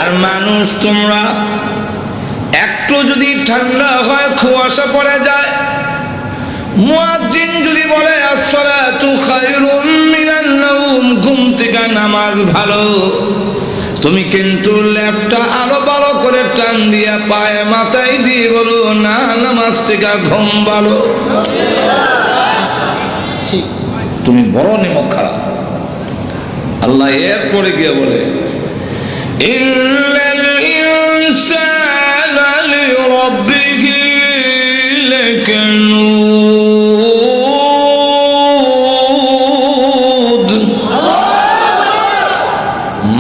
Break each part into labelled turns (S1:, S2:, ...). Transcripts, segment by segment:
S1: আর মানুষ তোমরা একটু যদি ঠান্ডা হয় কুয়াশা পড়ে যায়, মুয়াজ্জিন যদি বলে আসসালাতু খায়রুম মিনান নাওম, ঘুম থেকে নামাজ ভালো, তুমি কিন্তু ল্যাপটা আরো ভালো করে টান দিয়া পায়ে মাথায় দিয়ে বলো না নামাজ থেকে ঘুম ভালো। ঠিক, তুমি বড় নিমক খারাপ। আল্লাহ এরপরে গিয়ে বলে ইন্নাল ইনসানা লিরাব্বিহি লাকানুদ,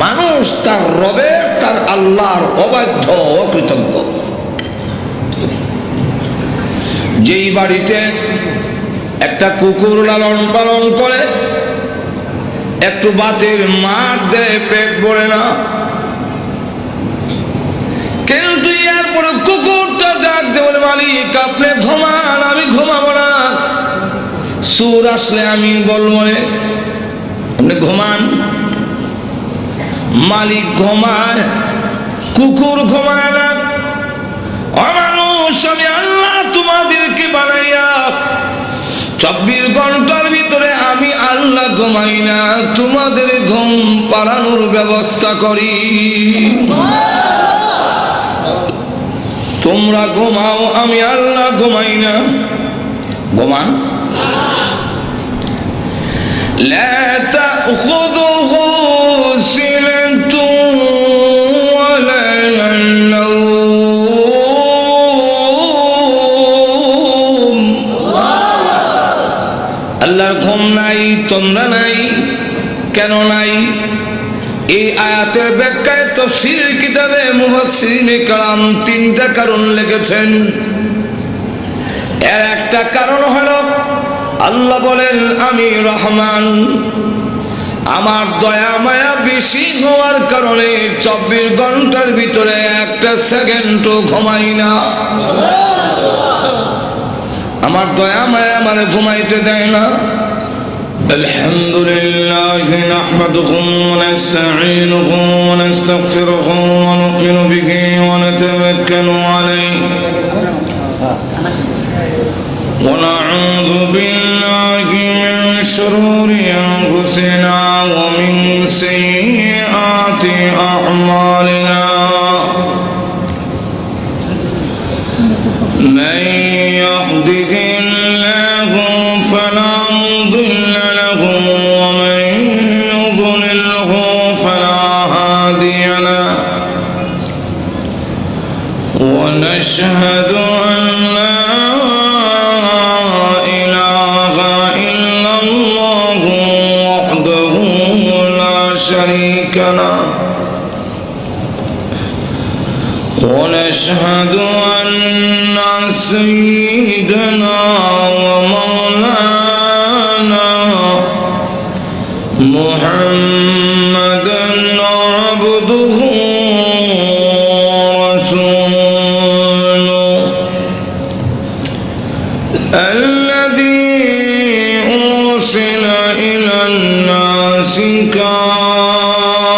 S1: মানুষ তার রবের তার আল্লাহর অবাধ্য অকৃতজ্ঞ। যেই বাড়িতে একটা কুকুর লালন পালন করে, একটু বাতের মার দেয়, পেট ভরে না, কিন্তু এরপরে কুকুরটা ডাক দিয়ে বলে মালিক আপনি ঘুমান, আমি ঘুমাবো না, সুর আসলে আমি বলবো আপনি ঘুমান। মালিক ঘুমায়, কুকুর ঘুমায় না। অমানুষ, আমি আল্লাহ তোমাদেরকে বানাইয়া 24 ঘন্টার ভিতরে আমি আল্লাহ ঘুমাই না, তোমাদের ঘুম পাড়ানোর ব্যবস্থা করি। তোমরা ঘুমাও, আমি আল্লাহ ঘুমাই না। ঘুমান। লা তাখুযুহু সিনাতুন ওয়ালা নাওম, আল্লাহর ঘুম নাই, তোমরা নাই। কেন নাই? এই আয়াতের ব্যাখ্যায় তাফসীর কিতাবে মুফাসসিরিনে কেরাম 3টা কারণ লিখেছেন। এর একটা কারণ হলো আল্লাহ বলেন আমি রহমান, আমার দয়া মায়া বেশি হওয়ার কারণে 24 ঘন্টার ভিতরে একটা সেকেন্ডও ঘুমাই না। আমার দয়া মায়া মানে ঘুমাইতে দেয় না। আলহামদুলিল্লাহি নাহমাদুহু ওয়া নাস্তাঈনুহু ওয়া নাস্তাগফিরুহু ওয়া নু'মিনু বিহি ওয়া নাতাওয়াক্কালু আলাইহি ওয়া না'উযু বিল্লাহি মিন শুরুরি আনফুসিনা ওয়া মিন সাইয়্যাতি আ'মালিনা। মান ইয়াহদিহিল্লাহু ফালা মুদিল্লা লাহু ওয়া মান ইউদ্লিলহু ফালা হাদিয়া লাহু। ওয়া নাশহাদু আন লা ইলাহা ইল্লাল্লাহু ওয়াহদাহু লা শারীকা লাহু। ওয়া নাশহাদু আন্না সাইয়্যিদানা ওয়া মাওলানা মুহাম্মাদান আবদুহু ওয়া রাসূলুহু আল্লাযী উরসিলা ইলান নাসি কাফফাতান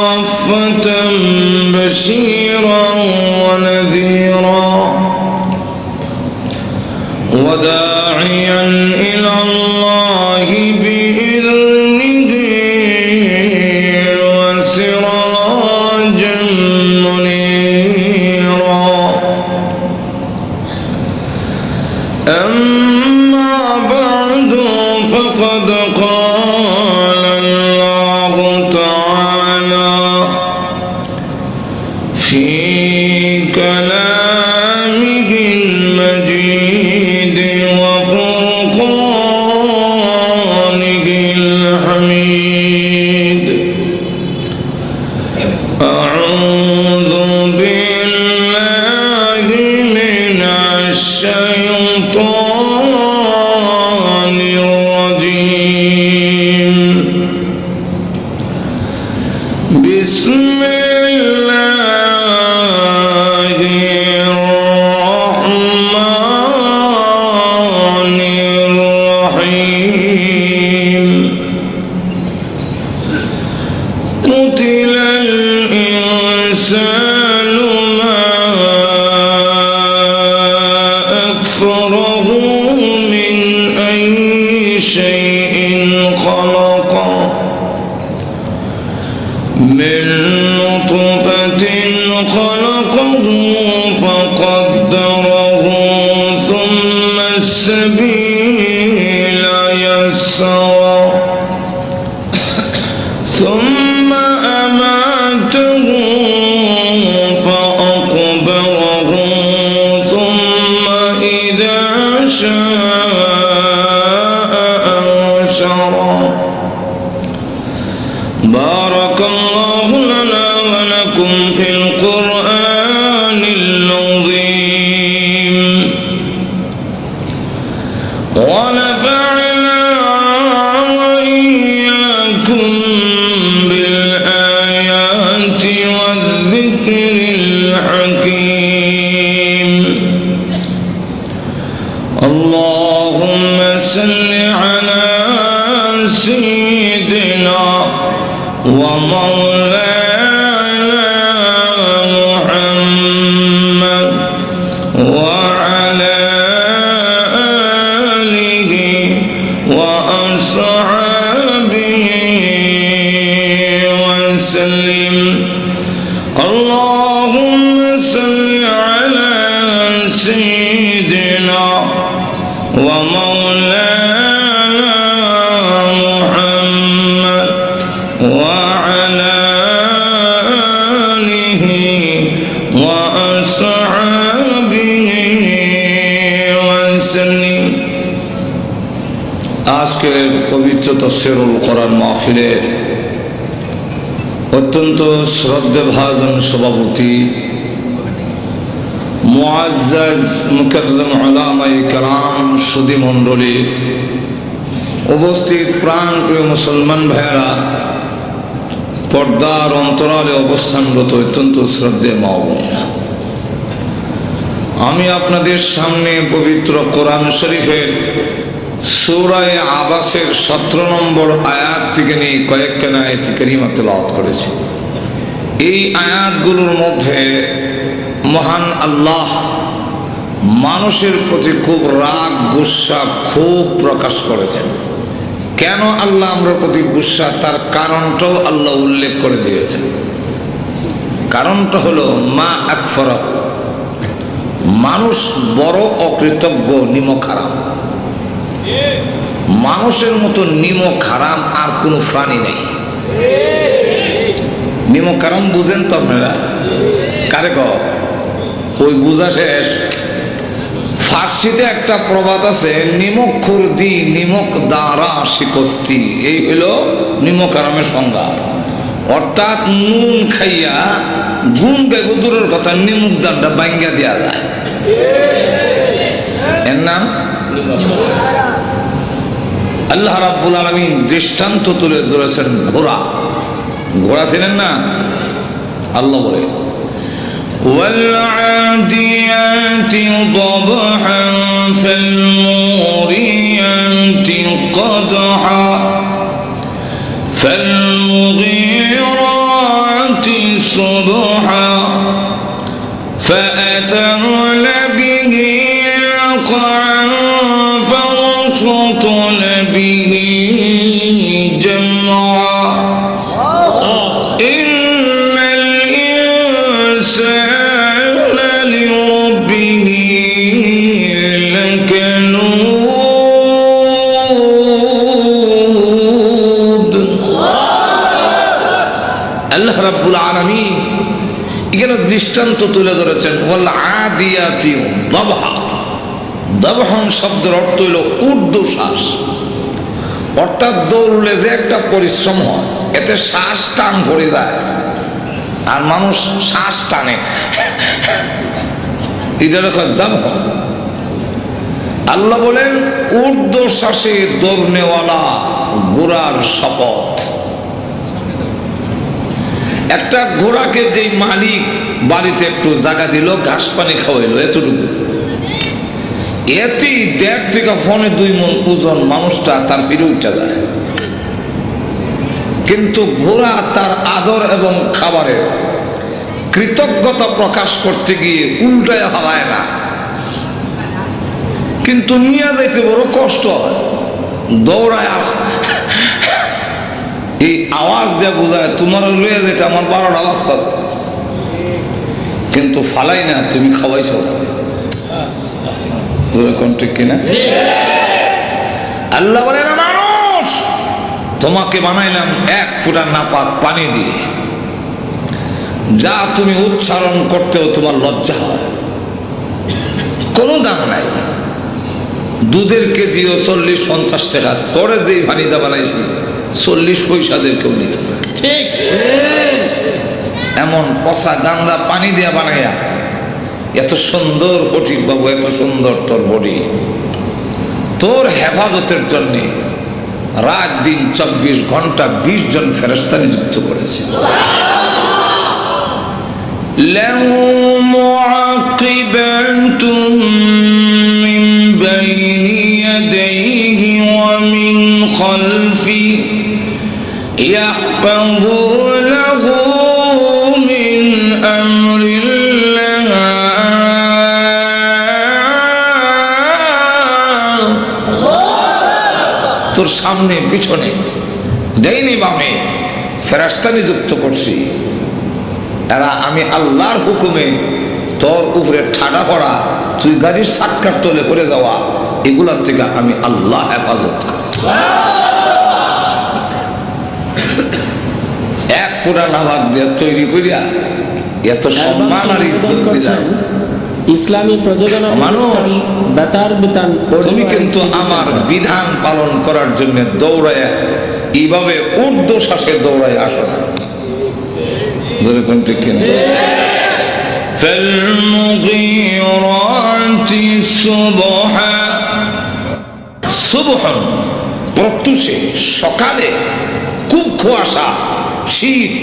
S1: বাশীরান ওয়া নাযীরা وداعيا إلى الله بإذنه وسراجا منيرا. أما بعد فقد قال الله تعالى في كلامه المجيد وفرقانه الحميد. أعوذ بالله من الشيطان الرجيم. بسم الله الرحمن الرحيم. قتل الإنسان في القرآن العظيم ونفعنا وإياكم بالآيات والذكر الحكيم اللهم صل على سيدنا ومولانا محمد وعلى آله وأصحابه وسلم اللهم صل على سيدنا ومولانا محمد وعلى آله وأصحابه وسلم আজকের পবিত্র তাফসীরুল কোরআন মাহফিলের অত্যন্ত শ্রদ্ধেভাজন সভাপতি মুআজ্জাজ মুকাররম উলামায়ে কেরাম সুধী মণ্ডলী উপস্থিত প্রাণপ্রিয় মুসলমান ভাইয়েরা পর্দার অন্তরালে অবস্থানরত অত্যন্ত শ্রদ্ধেয় মা বোনেরা আমি আপনাদের সামনে পবিত্র কোরআন শরীফের সূরা আবাসের 17 নম্বর আয়াত থেকে নিয়ে কয়েকখানা আয়াত কারিমা তেলাওয়াত করেছি। এই আয়াতগুলোর মধ্যে মহান আল্লাহ মানুষের প্রতি খুব রাগ গুসা খুব প্রকাশ করেছেন। কেন আল্লাহ আমরা প্রতি গুসা তার কারণটাও আল্লাহ উল্লেখ করে দিয়েছেন। কারণটা হলো মা আকফরা, মানুষ বড় অকৃতজ্ঞ নিমক হারাম। মানুষের মতো নিমক হারাম আর কোনো প্রাণী নেই। নিমক হারাম বুঝেন তো আপনারা? কারে ক ওই বুঝা শেষ। ফার্সিতে একটা প্রবাদ আছে, নিমক খুরদি নিমক দ্বারা শিকস্তি। এই হলো নিমক হারামের সংজ্ঞা। অর্থাৎ নুন খাইয়া গুণ গাইব দূরের কথা, নিমক দানটা বাঙ্গা দেওয়া যায়। এর নাম আল্লাহ রাব্বুল আলামিন দৃষ্টান্ত তুলে ধরেছেন ঘোড়া। ঘোড়া ছিলেন না? আল্লাহ বলে والعاديات ضبحا فالموريات قدحا فالمغيرات صبحا فأثرن به نقعا فوسطن به جمعا আল্লাহ রাব্বুল আলামিন এখানে দৃষ্টান্ত তুলে ধরেছেন। ওয়াল আদিয়াতি দাবহা। দাবহন শব্দের অর্থ হইল ঊর্ধ্বশ্বাস, অর্থাৎ দৌড়লে যে একটা পরিশ্রম হয় এতে শ্বাস টান পড়ে যায় আর মানুষ শ্বাস টানে, এটা দাবহ। আল্লাহ বলেন ঊর্ধ্বশ্বাসে দৌড়নেওয়ালা ঘোড়ার শপথ। একটা ঘোড়াকে যেই মালিক বাড়িতে একটু জায়গা দিল, ঘাস পানি খাওয়াইলো, এতটুকু, এতেই 1.5 থেকে 2 মণ ওজন মানুষটা তার ফিরে উঠে যায়। কিন্তু ঘোড়া তার আদর এবং খাবারের কৃতজ্ঞতা প্রকাশ করতে গিয়ে উল্টায় হালায় না, কিন্তু নিয়ে যাইতে বড় কষ্ট হয়, দৌড়ায়। আর এই আওয়াজ দিয়ে বোঝায় তোমার লইয়া যেতে আমার 12টা রাস্তা, কিন্তু ফালাই না, তুমি খাওয়াইছ। ঠিক কিনা? আল্লাহ বলে না, মানুষ তোমাকে বানাইলাম 1 ফুটা নাপাক পানি দিয়ে, যা তুমি উচ্চারণ করতেও তোমার লজ্জা হয়, কোনো দাম নাই। দুধের কেজিও 40-50 টাকা, তোরে যেই পানিটা বানাইছি 40 পয়সা দিয়ে কেউ নিত না। ঠিক এমন পচা গান্দা পানি দিয়া বানাইয়া, এত সুন্দর ফটিক বাবু, এত সুন্দর তোর বডি, তোর হেফাজতের জন্য রাত দিন 24 ঘন্টা 20 জন ফেরেশতা নিযুক্ত করেছে। লাহু মুআকিবাতুম মিন বাইনি ইয়াদাইহি ওয়া মিন খালফি ইয়াহফাযুনাহু মিন আমরিল্লাহ। তোর সামনে পিছনে দেইনি বামে ফেরেশতা নিযুক্ত করছি। এরা আমি আল্লাহর হুকুমে তোর উপরে ঠাডা পড়া, তুই গাড়ির সাক্কার তলে পড়ে যাওয়া, এগুলার থেকে আমি আল্লাহ হেফাজত করি। এক পুরা নামাজ দিয়ে তৈরি করিয়া এত সম্মান আর ইজ্জত দিলাম।
S2: ইসলামী প্রযোজনা
S1: মানুষ,
S2: বেতার বিতান,
S1: তুমি কিন্তু আমার বিধান পালন করার জন্য দৌড়ায় এইভাবে ঊর্ধ্বশ্বাসে দৌড়ায় আসো না। ধরে কোন ঠিক কিনা? ফালমুগীরাতি সুবহা, সুবহান প্রত্যুষে সকালে খুব কুয়াশা, শীত,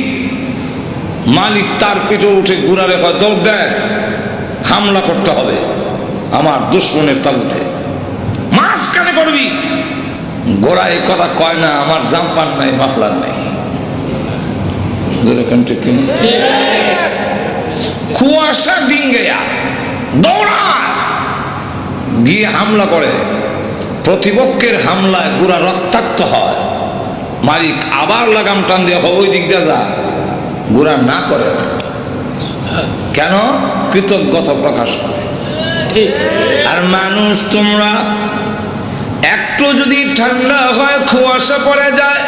S1: মালিক তার পেটে উঠে ঘুরারে কয় দৌড় দেয়, হামলা করতে হবে আমার দুশ্মনের তাবুতে। মাঝখানে করবি, গোড়া এই কথা কয় না, আমার জাম্পার নাই, মাফলার নাই। কুয়াশা ডিঙ্গেয়া দৌড়া গিয়ে হামলা করে, প্রতিপক্ষের হামলায় গোড়া রক্তাক্ত হয়, মালিক আবার লাগাম টান দিয়ে ওই দিক দিয়ে যা, গোড়া না করে। কেন? কৃতজ্ঞতা প্রকাশ করে। আর মানুষ তোমরা একটু যদি ঠান্ডা হয়, কুয়াশা পড়ে যায়,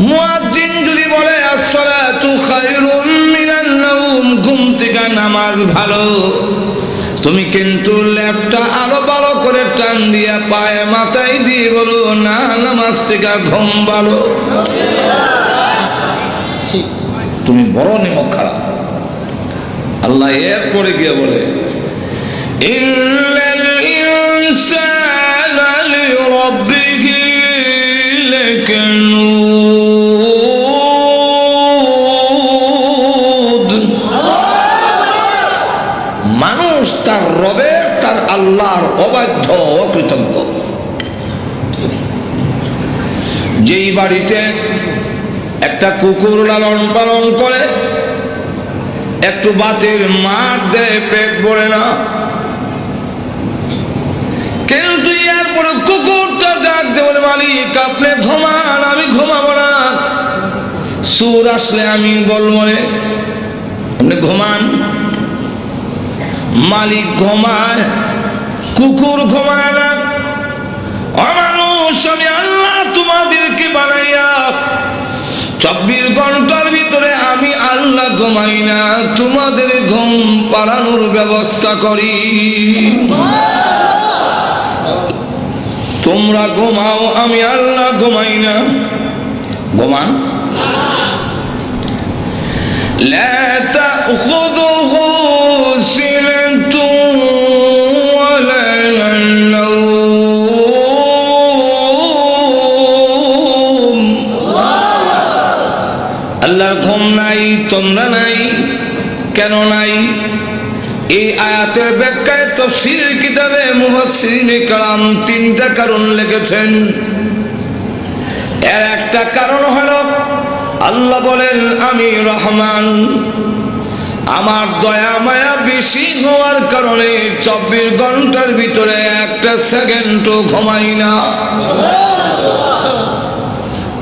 S1: মুয়াজ্জিন যদি বলে আসসালাতু খায়রুম মিনান নাওম, ঘুম থেকে নামাজ ভালো, তুমি কিন্তু ল্যাপটা আরো ভালো করে টান দিয়া পায়ে মাথায় দিয়ে বলো না, নামাজ থেকে ঘুম ভালো। তুমি বড় নিমক খারাপ। আল্লাহ এরপরে গিয়ে বলে ইন্নাল ইনসানা লিরাব্বিহি লাকানুদ। মানুষ তার রবের, তার আল্লাহর অবাধ্য, অকৃতজ্ঞ। যেই বাড়িতে একটা কুকুর লালন পালন করে, একটু বাতের মার দেয়, পেট ভরে না, কিন্তু এরপরে কুকুরটা ডাক দিয়ে বলে মালিক আপনি ঘুমান, আমি ঘুমাবো না। সুর আসলে আমি বলবো আপনি ঘুমান। মালিক ঘুমায়, কুকুর ঘুমায় না। অমানুষ, আমি আল্লাহ তোমাদেরকে বানাইয়া 24 ঘন্টার ভিতরে আমি আল্লাহ ঘুমাই না, তোমাদের ঘুম পাড়ানোর ব্যবস্থা করি। তোমরা ঘুমাও, আমি আল্লাহ ঘুমাই না। ঘুমান। লা তাখুযুহু সিনাতুন ওয়ালা নাওম। আল্লাহর ঘুম নাই, তোমরা নাই। কেন নাই? এই আয়াতের ব্যাখ্যায় তাফসীরের কিতাবে মুফাসসিরিনে কেরাম 3টা কারণ লিখেছেন। এর একটা কারণ হলো আল্লাহ বলেন আমি রহমান, আমার দয়া মায়া বেশি হওয়ার কারণে 24 ঘন্টার ভিতরে একটা সেকেন্ডও ঘুমাই না।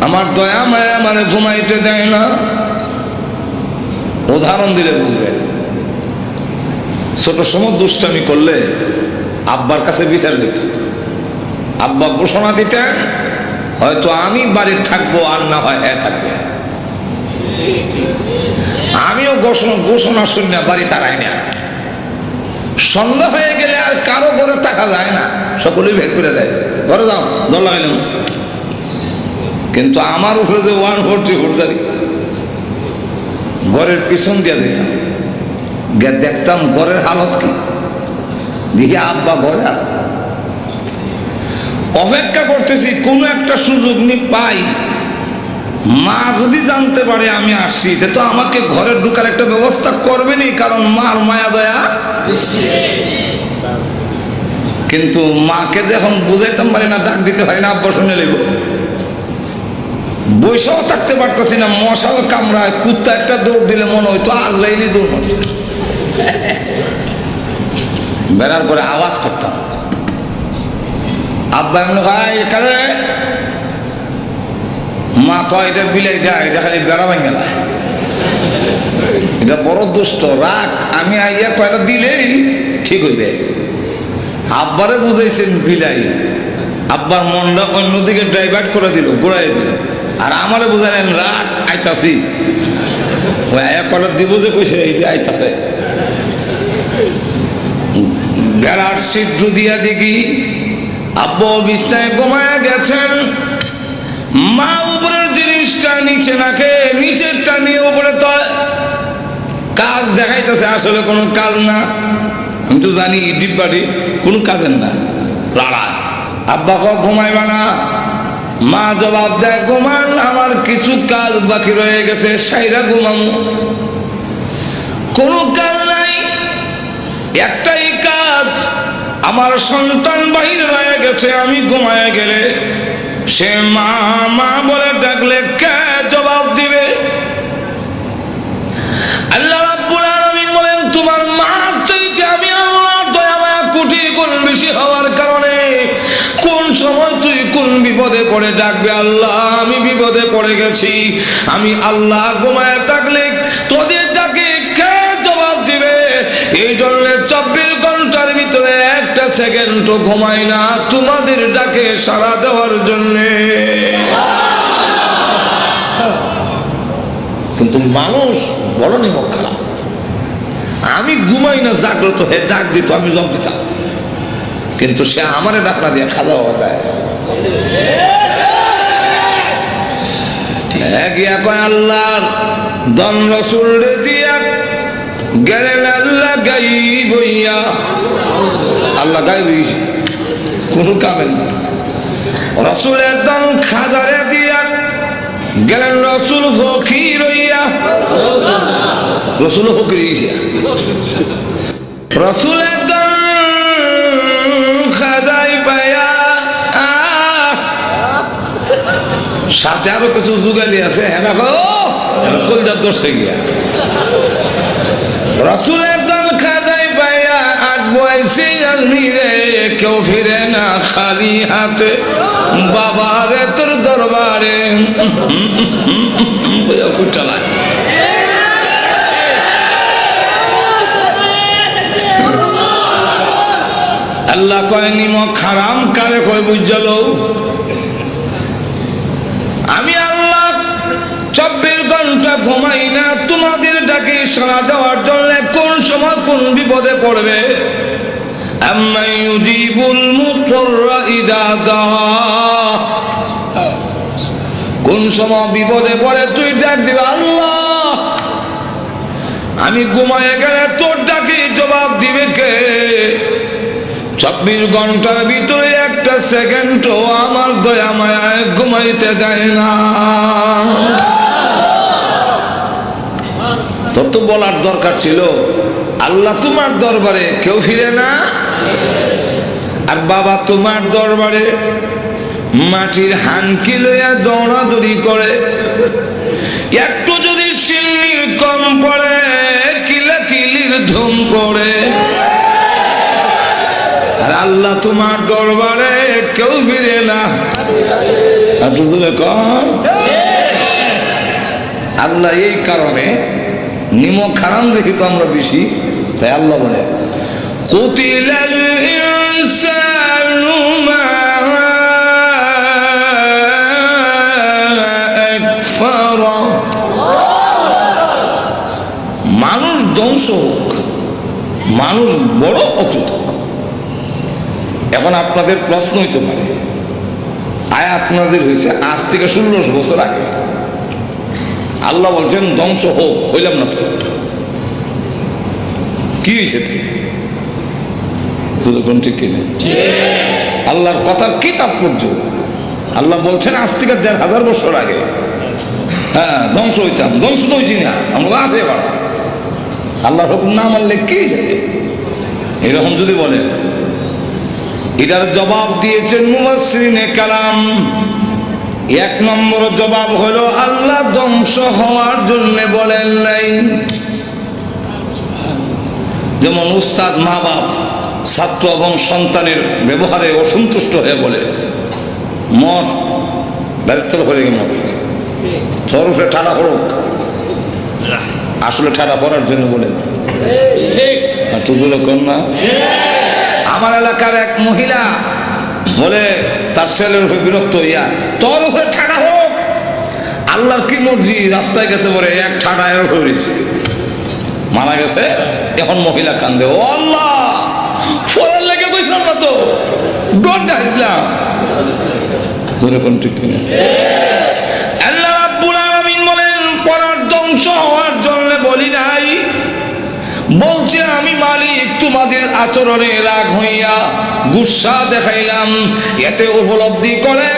S1: আমার দয়া মায়া মানে ঘুমাইতে দেয় না। উদাহরণ দিলে বুঝবেন। ছোট সময় দুষ্টামি করলে আব্বার কাছে বিচার যেত, আব্বা ঘোষণা দিতেন, হয়তো আমি বাড়ির থাকবো আর না হয় থাকবে। আমিও ঘোষণা শুনে বাড়ি তারাই না। সন্ধ্যা হয়ে গেলে আর কারো ঘরে থাকা যায় না, সকলেই বের করে দেয়, ঘরে যাও, দল লাগাইলাম। কিন্তু আমার উপরে যে 144 ঘরের পিছন দিয়ে যেতাম, গিয়ে দেখতাম ঘরের হালত কি, দেখি আব্বা ঘরে আছে। অপেক্ষা করতেছি কোনো একটা সুযোগ নি পাই, মা যদি জানতে পারে আমি আসছি তো আমাকে ঘরে ঢুকার একটা ব্যবস্থা করবেনি, কারণ মার মায়া দয়া। কিন্তু মাকে যখন বুঝাইতাম পারি না, ডাক দিতে পারি না, আব্বা শুনে নেব, বৈশাও থাকতে পারতেছি না, মশাও কামড়ায়, কুত্তা একটা দৌড় দিলে মনে হইতো আজরাইলই দৌড় মারছে। বেড়ার পরে আওয়াজ করতাম, আব্বা এমন ভাই এখানে, মা কয় এটা বিলাই দেয়, এটা খালি বেড়া ভাঙ গেলা, এটা বড় দুষ্ট, রাগ, আমি আইয়া কয়টা দিলেই ঠিক হইবে। আব্বারে বুঝাইছেন বিলাই, আব্বার মনটা অন্যদিকে ডাইভার্ট করে দিল, ঘুরাই দিল, আর আমারে বুঝাইলেন রাগ, আইতাছি, ওই আয়া কয়টা দিব যে কইছে এইটা আইতাছে। বেড়ার ছিদ্র দিয়া দেখি আব্বা বিছনায় ঘুমায় গেছেন, মা উপরের জিনিসটা নিচে রাখে, নিচেরটা নিয়ে উপরে তো কাজ দেখাইতেছে, আসলে কোনো কাজ না। আমি তো জানি ডিব্বাটি কোনো কাজের না, লড়া। আব্বা ক ঘুমাইবা না, মা জবাব দেয় ঘুমান, আমার কিছু কাজ বাকি রয়ে গেছে, সাইরা ঘুমামু। কোনো কাজ নাই, একটাই কাজ, আমার সন্তান বাহির হয়ে গেছে, আমি ঘুমায় গেলে সে মা মা বলে ডাকলে কে জবাব দিবে? আল্লাহ রাব্বুল আলামিন বলেন তোমার মা চাইতে আমি আল্লাহ দয়া মায়া কোটি গুণ বেশি হওয়ার কারণে কোন সময় তুই কোন বিপদে পড়ে ডাকবে, আল্লাহ আমি বিপদে পড়ে গেছি, আমি আল্লাহ ঘুমায় থাকলে তোদের ডাকে কে জবাব দিবে? এই জন্য 24 ঘন্টার ভিতরে একটা সেকেন্ডও ঘুমাই না তোমাদের ডাকে সাড়া দেওয়ার জন্য। কিন্তু মানুষ বড় নিমক খারাপ, আমি ঘুমাই না জাগ্রত হয়ে ডাক দিত, আমি জব দিতাম, কিন্তু সে আমারে ডাকনা দিয়ে খাওয়া হওয়া দেয়। গিয়া কয় আল্লাহর দন রসুল দিয়া গেলেন আল্লাহ গাইব হইয়া, আল্লাহ গাইব কোন কামেল না, রসুলের দন খাজারে দিয়া গেলেন রসুল ফকির হইয়া, রসুল ফকির হইয়া, রসুলের দন খাজাই পাইয়া সাথে আরো কিছু যুগালি আছে, হ্যাঁ দেখো কলজার দোষে গিয়া রসুলের দল খাজাই পাইয়া 8 বয়সে রে, কেউ ফিরে না খালি হাতে, বাবারে তোর দরবারে চালায়। আল্লাহ কয় নিমক হারাম কারে কয় বুঝল, আমি আল্লাহ 24 ঘন্টা ঘুমাই না তোমাদের ডাকে সাড়া দেওয়ার জন্য, কোন সময় কোন বিপদে পড়বে। আম্মা ইউজিবুল মুত্তাররা ইযা দাআ, কোন সময় বিপদে পড়ে তুই ডাক দিবে আল্লাহ, আমি ঘুমায় গেলে তোর ডাকে জবাব দিবে কে? 24 ঘন্টার ভিতরে একটা সেকেন্ডও আমার দয়া মায়ায় ঘুমাইতে দেয় না। তোর তো বলার দরকার ছিল আল্লাহ তোমার দরবারে কেউ ফিরে না, আর বাবা তোমার দরবারে মাটির হানকি লইয়া দৌড়াদৌড়ি করে, একটু যদি সিন্নির কম পড়ে কিলাকিলির ধুম পড়ে, আর আল্লাহ তোমার দরবারে কেউ ফিরে না। আল্লাহ এই কারণে নিমক হারাম দেখি তো আমরা বেশি, তাই আল্লাহ বলে কুতিলাল ইনসানু মা আকফারা, মানুষ ধ্বংস হোক, মানুষ বড় অকৃতজ্ঞ। এখন আপনাদের প্রশ্ন হইতে পারে, আয় আপনাদের হয়েছে আজ থেকে 1600 বছর আগে, আল্লাহ বলছেন ধ্বংস হোক, হইলাম না তো কি হয়েছে? ঠিক কিনা? আল্লাহর কথার কি তাৎপর্য? আল্লাহ বলছেন আজ থেকে ১,৫০০ বছর আগে হ্যাঁ ধ্বংস হইতাম, ধ্বংস তো হয়েছি না আমরা, আছে এবার আল্লাহর হুকুম না মানলে কি হয়েছে? এরকম যদি বলে, এটার জবাব দিয়েছেন মুফাসসিরিনে কালাম। ১ নম্বর জবাব হলো আল্লাহ ধ্বংস হওয়ার জন্য বলেন নাই। যেমন উস্তাদ মা বাপ ছাত্র এবং সন্তানের ব্যবহারে অসন্তুষ্ট হয়ে বলে মর, দায়িত্ব করে মর, তোর উপরে ঠাড়া পড়ুক, আসলে ঠাড়া পড়ার জন্য বলে না। আমার এলাকার এক মহিলা বলে তার ছেলের উপরে বিরক্ত হইয়া, তোর উপরে ঠাড়া হোক, আল্লাহর কি মর্জি, রাস্তায় গেছে বলে এক ঠাড়া এর হয়েছে, মারা গেছে। এখন মহিলা কান্দে, ও আল্লাহ পড়ার লেগে বুঝলাম না তো, ডর আসলাম। আল্লাহ রাব্বুল আলামিন বলেন পড়ার ধ্বংস হওয়ার জন্য বলি নাই, বলছে আমি মালিক তোমাদের আচরণে রাগ হইয়া গুসা দেখাইলাম, এতে উপলব্ধি করে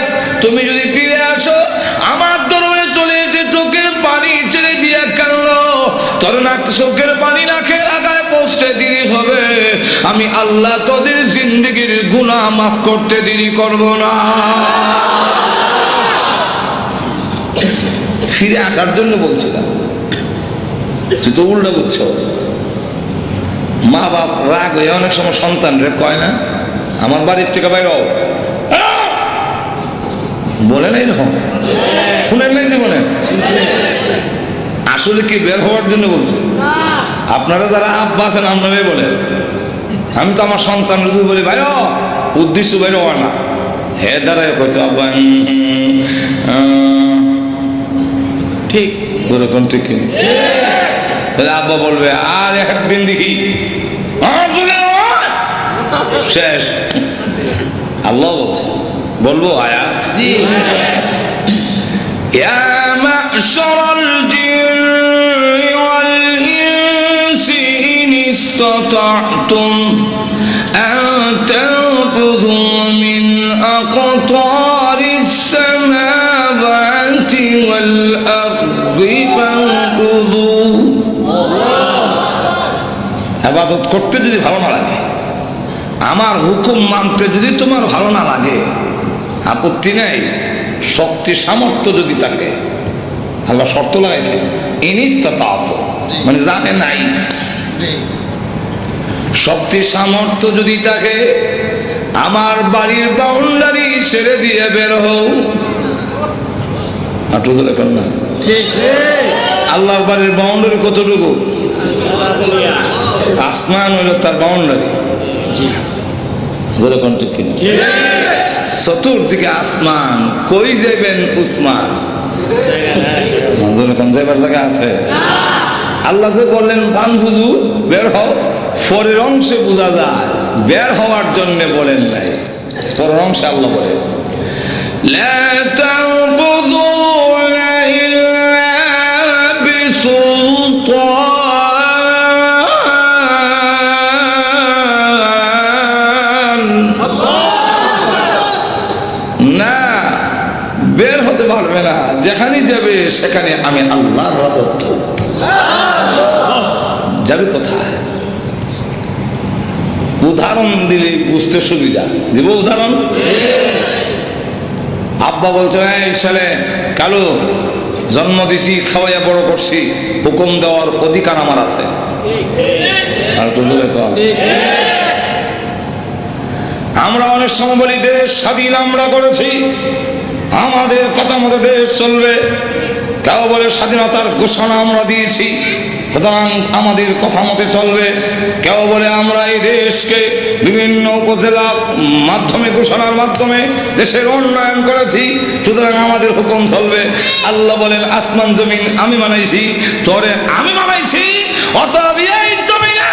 S1: তুমি যদি ফিরে আসো আমার দরবারে চলে এসে চোখের পানি ছেড়ে দিয়া কাঁদলো, তোর না চোখের পানি নাকে লাগায় পৌঁছতে দেরি হবে, আমি আল্লাহ তোদের জিন্দেগির গুনাহ মাফ করতে দেরি করব না। ফিরে আসার জন্য বলছিলাম, তুই তো উল্টা বুঝছো। মা বাপ রাগ হয়ে অনেক সময় সন্তান রে কয় না, আমার বাড়ির থেকে বাইর হও, বলে না এরকম? শুনেন নাই জীবনে? আসলে কি বের হওয়ার জন্য বলছে? আপনারা যারা আব্বা আছেন আপনারাই বলেন, আমি তো আমার সন্তান যদি বলি ভাই উদ্দেশ্য বের হওয়া না, হে দাঁড়ায় হয়তো আব্বা ঠিক যেরকম ঠিক কিনা, তাহলে আব্বা বলবে আর একদিন দেখি শেষ। আল্লাহ বলছে, বলবো আয়াত, ইয়া মা'শারাল জিন্নি ওয়াল ইনসি ইন ইসতাতা'তুম আন তানফুযু মিন আকতারিস সামাওয়াতি ওয়াল আরদি ফানফুযু। ইবাদত করতে যদি ভালো না লাগে, আমার হুকুম মানতে যদি তোমার ভালো না লাগে, আপত্তি নেই, শক্তি সামর্থ্য যদি থাকে, আল্লাহ শর্ত লাগাইছে ইনিস্তাতা'ত, মানে জানে নাই, শক্তি সামর্থ্য যদি থাকে আমার বাড়ির বাউন্ডারি ছেড়ে দিয়ে বের হও। ঠিক, আল্লাহর বাড়ির বাউন্ডারি কতটুকু? আসমান হইল তার বাউন্ডারি, চতুর্দিকে আসমান, কই যাবেন উসমান? যাইবার জায়গা আছে? আল্লাহ যে বললেন বানফুজু বের হও, পরের অংশে বোঝা যায় বের হওয়ার জন্য বলেন নাই, পরের অংশে আল্লাহ বলেন লা তানফুযুনা ইল্লা বিসুলতান। না, বের হতে পারবে না, যেখানে যাবে সেখানে আমি আল্লাহর রাজত্ব। যাবে কোথায়? উদাহরণ দিলে বুঝতে সুবিধা, দিব উদাহরণ। আব্বা বলছে এই ছেলে কালু জন্ম দিছি, খাওয়াইয়া বড় করছি, হুকুম দেওয়ার অধিকার আমার আছে। আমরা অনেক সময় বলি দেশ স্বাধীন আমরা করেছি, আমাদের কথা মতো দেশ চলবে। কেউ বলে স্বাধীনতার ঘোষণা আমরা দিয়েছি, সুতরাং আমাদের কথা মতে চলবে। কেউ বলে আমরা এই দেশকে বিভিন্ন উপজেলা মাধ্যমে ঘোষণার মাধ্যমে দেশের উন্নয়ন করেছি, সুতরাং আমাদের হুকুম চলবে। আল্লাহ বলেন আসমান জমিন আমি বানাইছি, তোরে আমি বানাইছি, অতএব এই জমিনে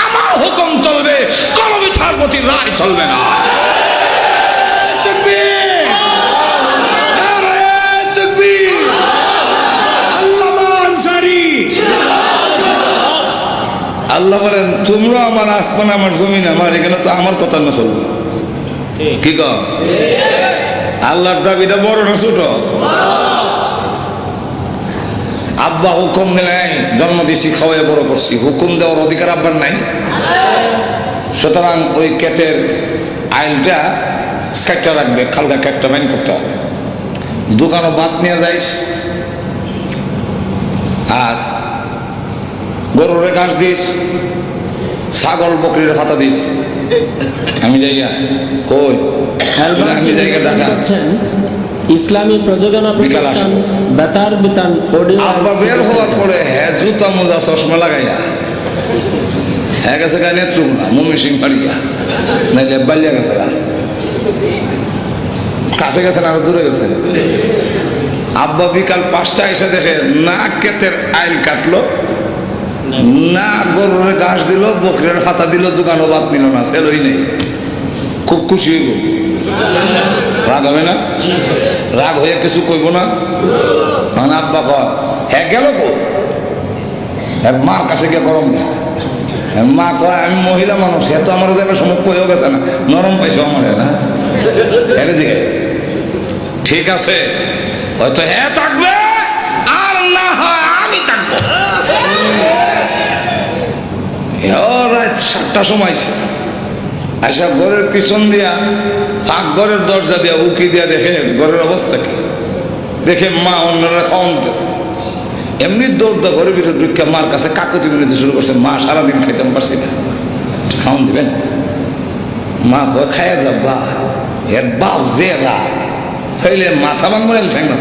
S1: আমার হুকুম চলবে, কোনো বিচারপতির রায় চলবে না। আল্লাহ আল্লাহ বলেন তোমরা আমার আসমান আমার জমিন আমার, এখানে তো আমার কথা না চলবে। কি কর আল্লাহর দাবিটা বড় না ছোট? আব্বা হুকুম দিলেন, জন্ম দিছি, খাওয়াই বড় করছি, হুকুম দেওয়ার অধিকার আব্বার নাই। সুতরাং ওই কেটের আইলটা সেটটা রাখবে, খালকা কেটটা মাইন করতে হবে। দোকানও বাদ নিয়ে যাইস, আর গরুরে ঘাস দিস, ছাগল বকরির পাতা দিস। আমি জায়গা কই, আমি জায়গা ঢাকা।
S2: ইসলামী প্রযোজনা প্রতিষ্ঠান বেতার বিতান অডিও।
S1: আব্বা বের হওয়ার পরে হ্যাঁ জুতা মোজা চশমা লাগাইয়া হ্যাঁ গেছে গা নেত্রকোনা মমি সিং পাড়িয়া, নাইলে বালিয়া গেছে গা, কাছে গেছে না আরো দূরে গেছে। আব্বা বিকাল 5টা এসে দেখে না ক্ষেতের আইল কাটলো, না গরুর ঘাস দিল, বকরের পাতা দিল, দোকানও বাদ নিল না, সেলই নেই। খুব খুশি হইব, রাগ হবে না? রাগ হয়ে কিছু কইব না? মানে আব্বা কয় হ্যাঁ গেল গো, মার কাছে গিয়ে গরম না। মা কয় আমি মহিলা মানুষ, এত আমার যেন সময় কইও গেছে না, নরম পাইছো আমার না। ঠিক আছে, হয়তো হ্যাঁ থাকবে, আর না হয় আমি থাকবো। রাত 7টার সময় আচ্ছা ঘরের পিছন দিয়া ফাঁক ঘরের দরজা দিয়া উকি দিয়া দেখে ঘরের অবস্থা কি, দেখে মা অন্যরা খাওয়ানতেছে। এমনি দৌড় ঘরের ভিতরে ঢুকে মার কাছে কাকুতি মিনতি শুরু করছে, মা সারাদিন খাইতাম পারছি না, খাওয়ান দিবেন? মা কয় খাইয়া যাব গা, এর বাপ যে রাগ হইলে মাথা ভাঙবো না ঠেঙ্গা,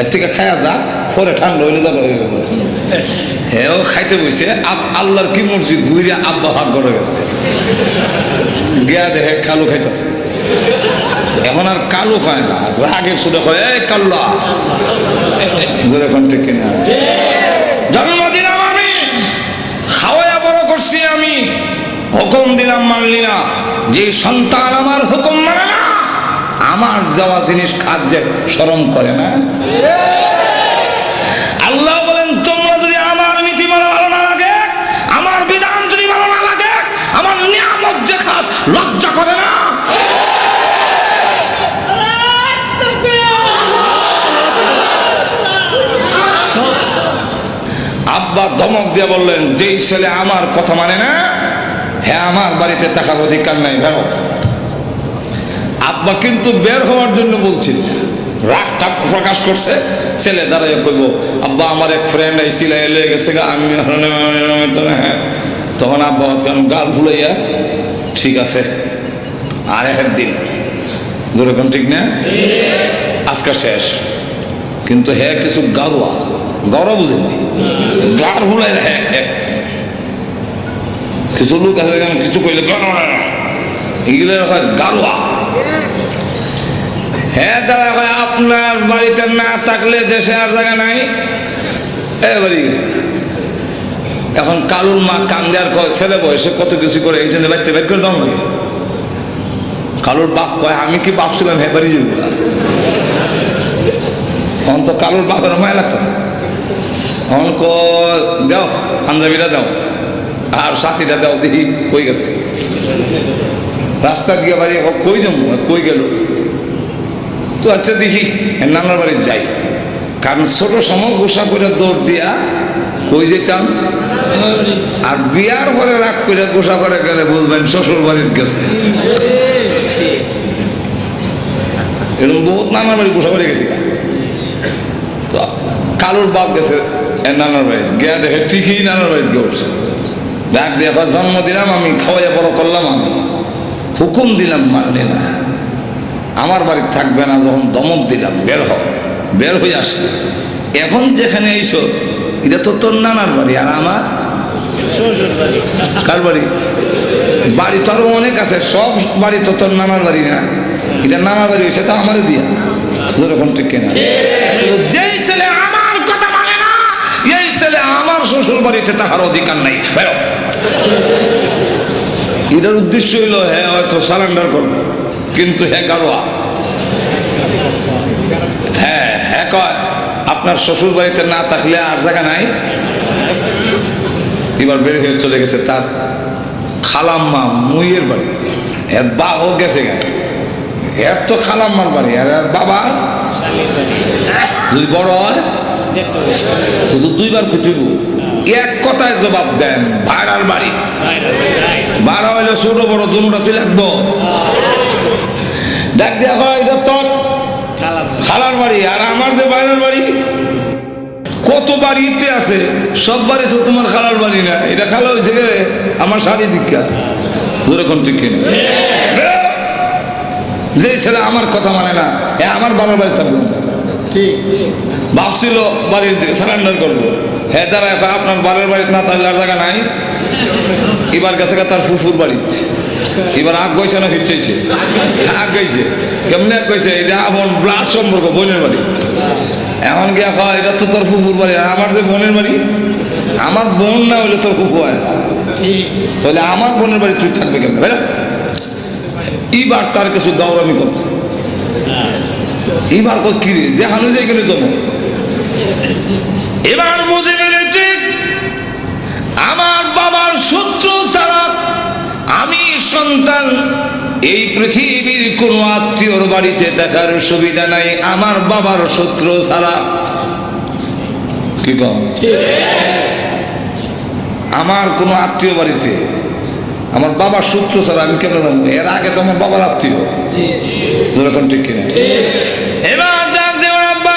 S1: এর থেকে খাইয়া যা, পরে ঠান্ডা হইলে যাবে। হ্যাঁ ও খাইতে বসে আল্লাহর কি মর্জি ঘুরে আব্বা ভাগ করে গেছে, গিয়া দেখে কালু খাইতেছে। এখন আর কালু খায় না, রাগের সুদে কয় এই কাল্লা ঠিক কিনা? জন্ম দিলাম আমি, খাওয়াইয়া বড় করছি আমি, হুকুম দিলাম মানলি না। যে সন্তান আমার হুকুম মানে না, আমার দেওয়া জিনিস খাদ্যে শরম করে না। আল্লাহ বলেন তোমরা যদি আমার নীতি মানে ভালো না লাগে, আমার বিধান যদি ভালো না লাগে, আমার নিয়ামত যে খাস লজ্জা করে না? আব্বা ধমক দিয়ে বললেন যেই ছেলে আমার কথা মানে না, হ্যাঁ আমার বাড়িতে থাকার অধিকার নাই, বেরো। আব্বা কিন্তু বের হওয়ার জন্য বলছিল, রাগটা প্রকাশ করছে। ছেলে দাঁড়াই কইব আব্বা আমার এক ফ্রেন্ড আইছিল এলে গেছে গা, আমি হ্যাঁ। তখন আব্বা গাল ভুলাইয়া ঠিক আছে আর একদিন যেরকম, ঠিক না? আজকাল শেষ। কিন্তু হ্যাঁ কিছু গারুয়া গৌরব বুঝেননি, গার ভুলাই হ্যাঁ কিছু লোক আছে কিছু কইলে এগুলো হয় গারুয়া। হ্যাঁ দাদা ভাই আপনার বাড়িতে না থাকলে দেশে আর জায়গা নাই, বাড়ি গেছে। এখন কালুর মা কান্দে আর কয় ছেলে বয়সে কত কিছু করে এই জন্য বাড়িতে বের করে দাও নাকি। কালুর বাপ কয় আমি কি বাপ ছিলাম, হ্যাঁ বাড়ি যাবো। এখন তো কালুর বাপের মায়া লাগতেছে। এখন দাও পাঞ্জাবিটা দাও আর সাথীটা দাও, দেখি কই গেছে। রাস্তা দিয়ে বাড়ি কই যাবো, কই গেল তো আচ্ছা দেখি নানার বাড়ি যাই। কারণ ছোট সময় গোসা করে দৌড় দিয়া কই যেতাম, আর বিয়ার পরে রাগ করে গোসা করে গেলে বুঝবেন শ্বশুর বাড়ির গেছে। এরকম বহুত নানার বাড়ি গোসা বাড়ি গেছি। তো কালুর বাপ গেছে নানার বাড়ি, গিয়া দেখে ঠিকই নানার বাড়িতে গিয়ে উঠছে। ডাক দিয়ে জন্ম দিলাম আমি, খাওয়াইয়া বড় করলাম আমি, হুকুম দিলাম মানলে না, আমার বাড়িতে থাকবে না। যখন দমক দিলাম বের হ, বের হয়ে আসে। এখন যেখানে এইসব এটা তো তোর নানার বাড়ি, আর আমার কার বাড়ি? বাড়ি তো আরো অনেক আছে, সব বাড়ি তো তোর নানার বাড়ি না, এটা নানার বাড়ি হয়েছে তা আমারই দিয়া। যেরকম ঠিক কিনা? যেই ছেলে আমার কথা মানে না, এই ছেলে আমার শ্বশুর বাড়িতে থাকার অধিকার নাই, বেরো। এটার উদ্দেশ্য হইল হ্যাঁ হয়তো সারেন্ডার করবো, কিন্তু হ্যাঁ গারোয়া। হ্যাঁ হ্যাঁ কয় আপনার শ্বশুর বাড়িতে না থাকলে আর জায়গা নাই, এবার বের হয়ে চলে গেছে তার খালাম্মা মুইয়ের বাড়ি, এর বাবাও গেছে গায়ে, এর তো খালাম্মার বাড়ি, আর এর বাবা যদি বড় হয় শুধু দুইবার পিটিব। এক কথায় জবাব দেন, ভাইরার বাড়ি। ভাড়া হইলে ছোট বড় দুটা তুই লাগবো, দেখ দেখো এটা তোর খালার বাড়ি, আর আমার যে বাইরের বাড়ি, কত বাড়িতে আছে, সব বাড়ি তো তোমার খালার বাড়ি না, এটা খালা হয়েছে গে আমার শাড়ি দীক্ষা। যেরকম ঠিক কিনা? যে ছেলে আমার কথা মানে না, এ আমার বাবার বাড়ি থাকবো ঠিক, ভাবছিল বাড়ির সারেন্ডার করবো, হ্যাঁ দাঁড়া আপনার বাড়ির বাড়িতে না তাহলে আর জায়গা নাই। এবার গেছে তার ফুফুর বাড়িতে, এবার আগ গইছে না ফিরছে, আগ গইছে কেমনি আগ গইছে, এটা আমার ব্লাড সম্পর্ক, বোনের বাড়ি। এখন গিয়া হয় এটা তো তোর ফুফুর বাড়ি, আর আমার যে বোনের বাড়ি, আমার বোন না হইলে তোর ফুফু হয় না, তাহলে আমার বোনের বাড়ি তুই থাকবে কেমন? এবার তার কিছু দৌড়ামি করছে, এবার কি রে যেখানে যাই গেলে তো এবার বুঝে ফেলেছি আমার বাবার শত্রু ছাড়া আমি সন্তান এই পৃথিবীর কোন আত্মীয়র বাড়িতে থাকার সুবিধা নাই আমার বাবার শত্রু ছাড়া। কি কম আমার কোন আত্মীয় বাড়িতে আমার বাবার শত্রু ছাড়া আমি কেন জানবো? এর আগে তো আমার বাবার আত্মীয়, যেরকম ঠিক কিনা? এবার ডাক দেওয়ার আব্বা,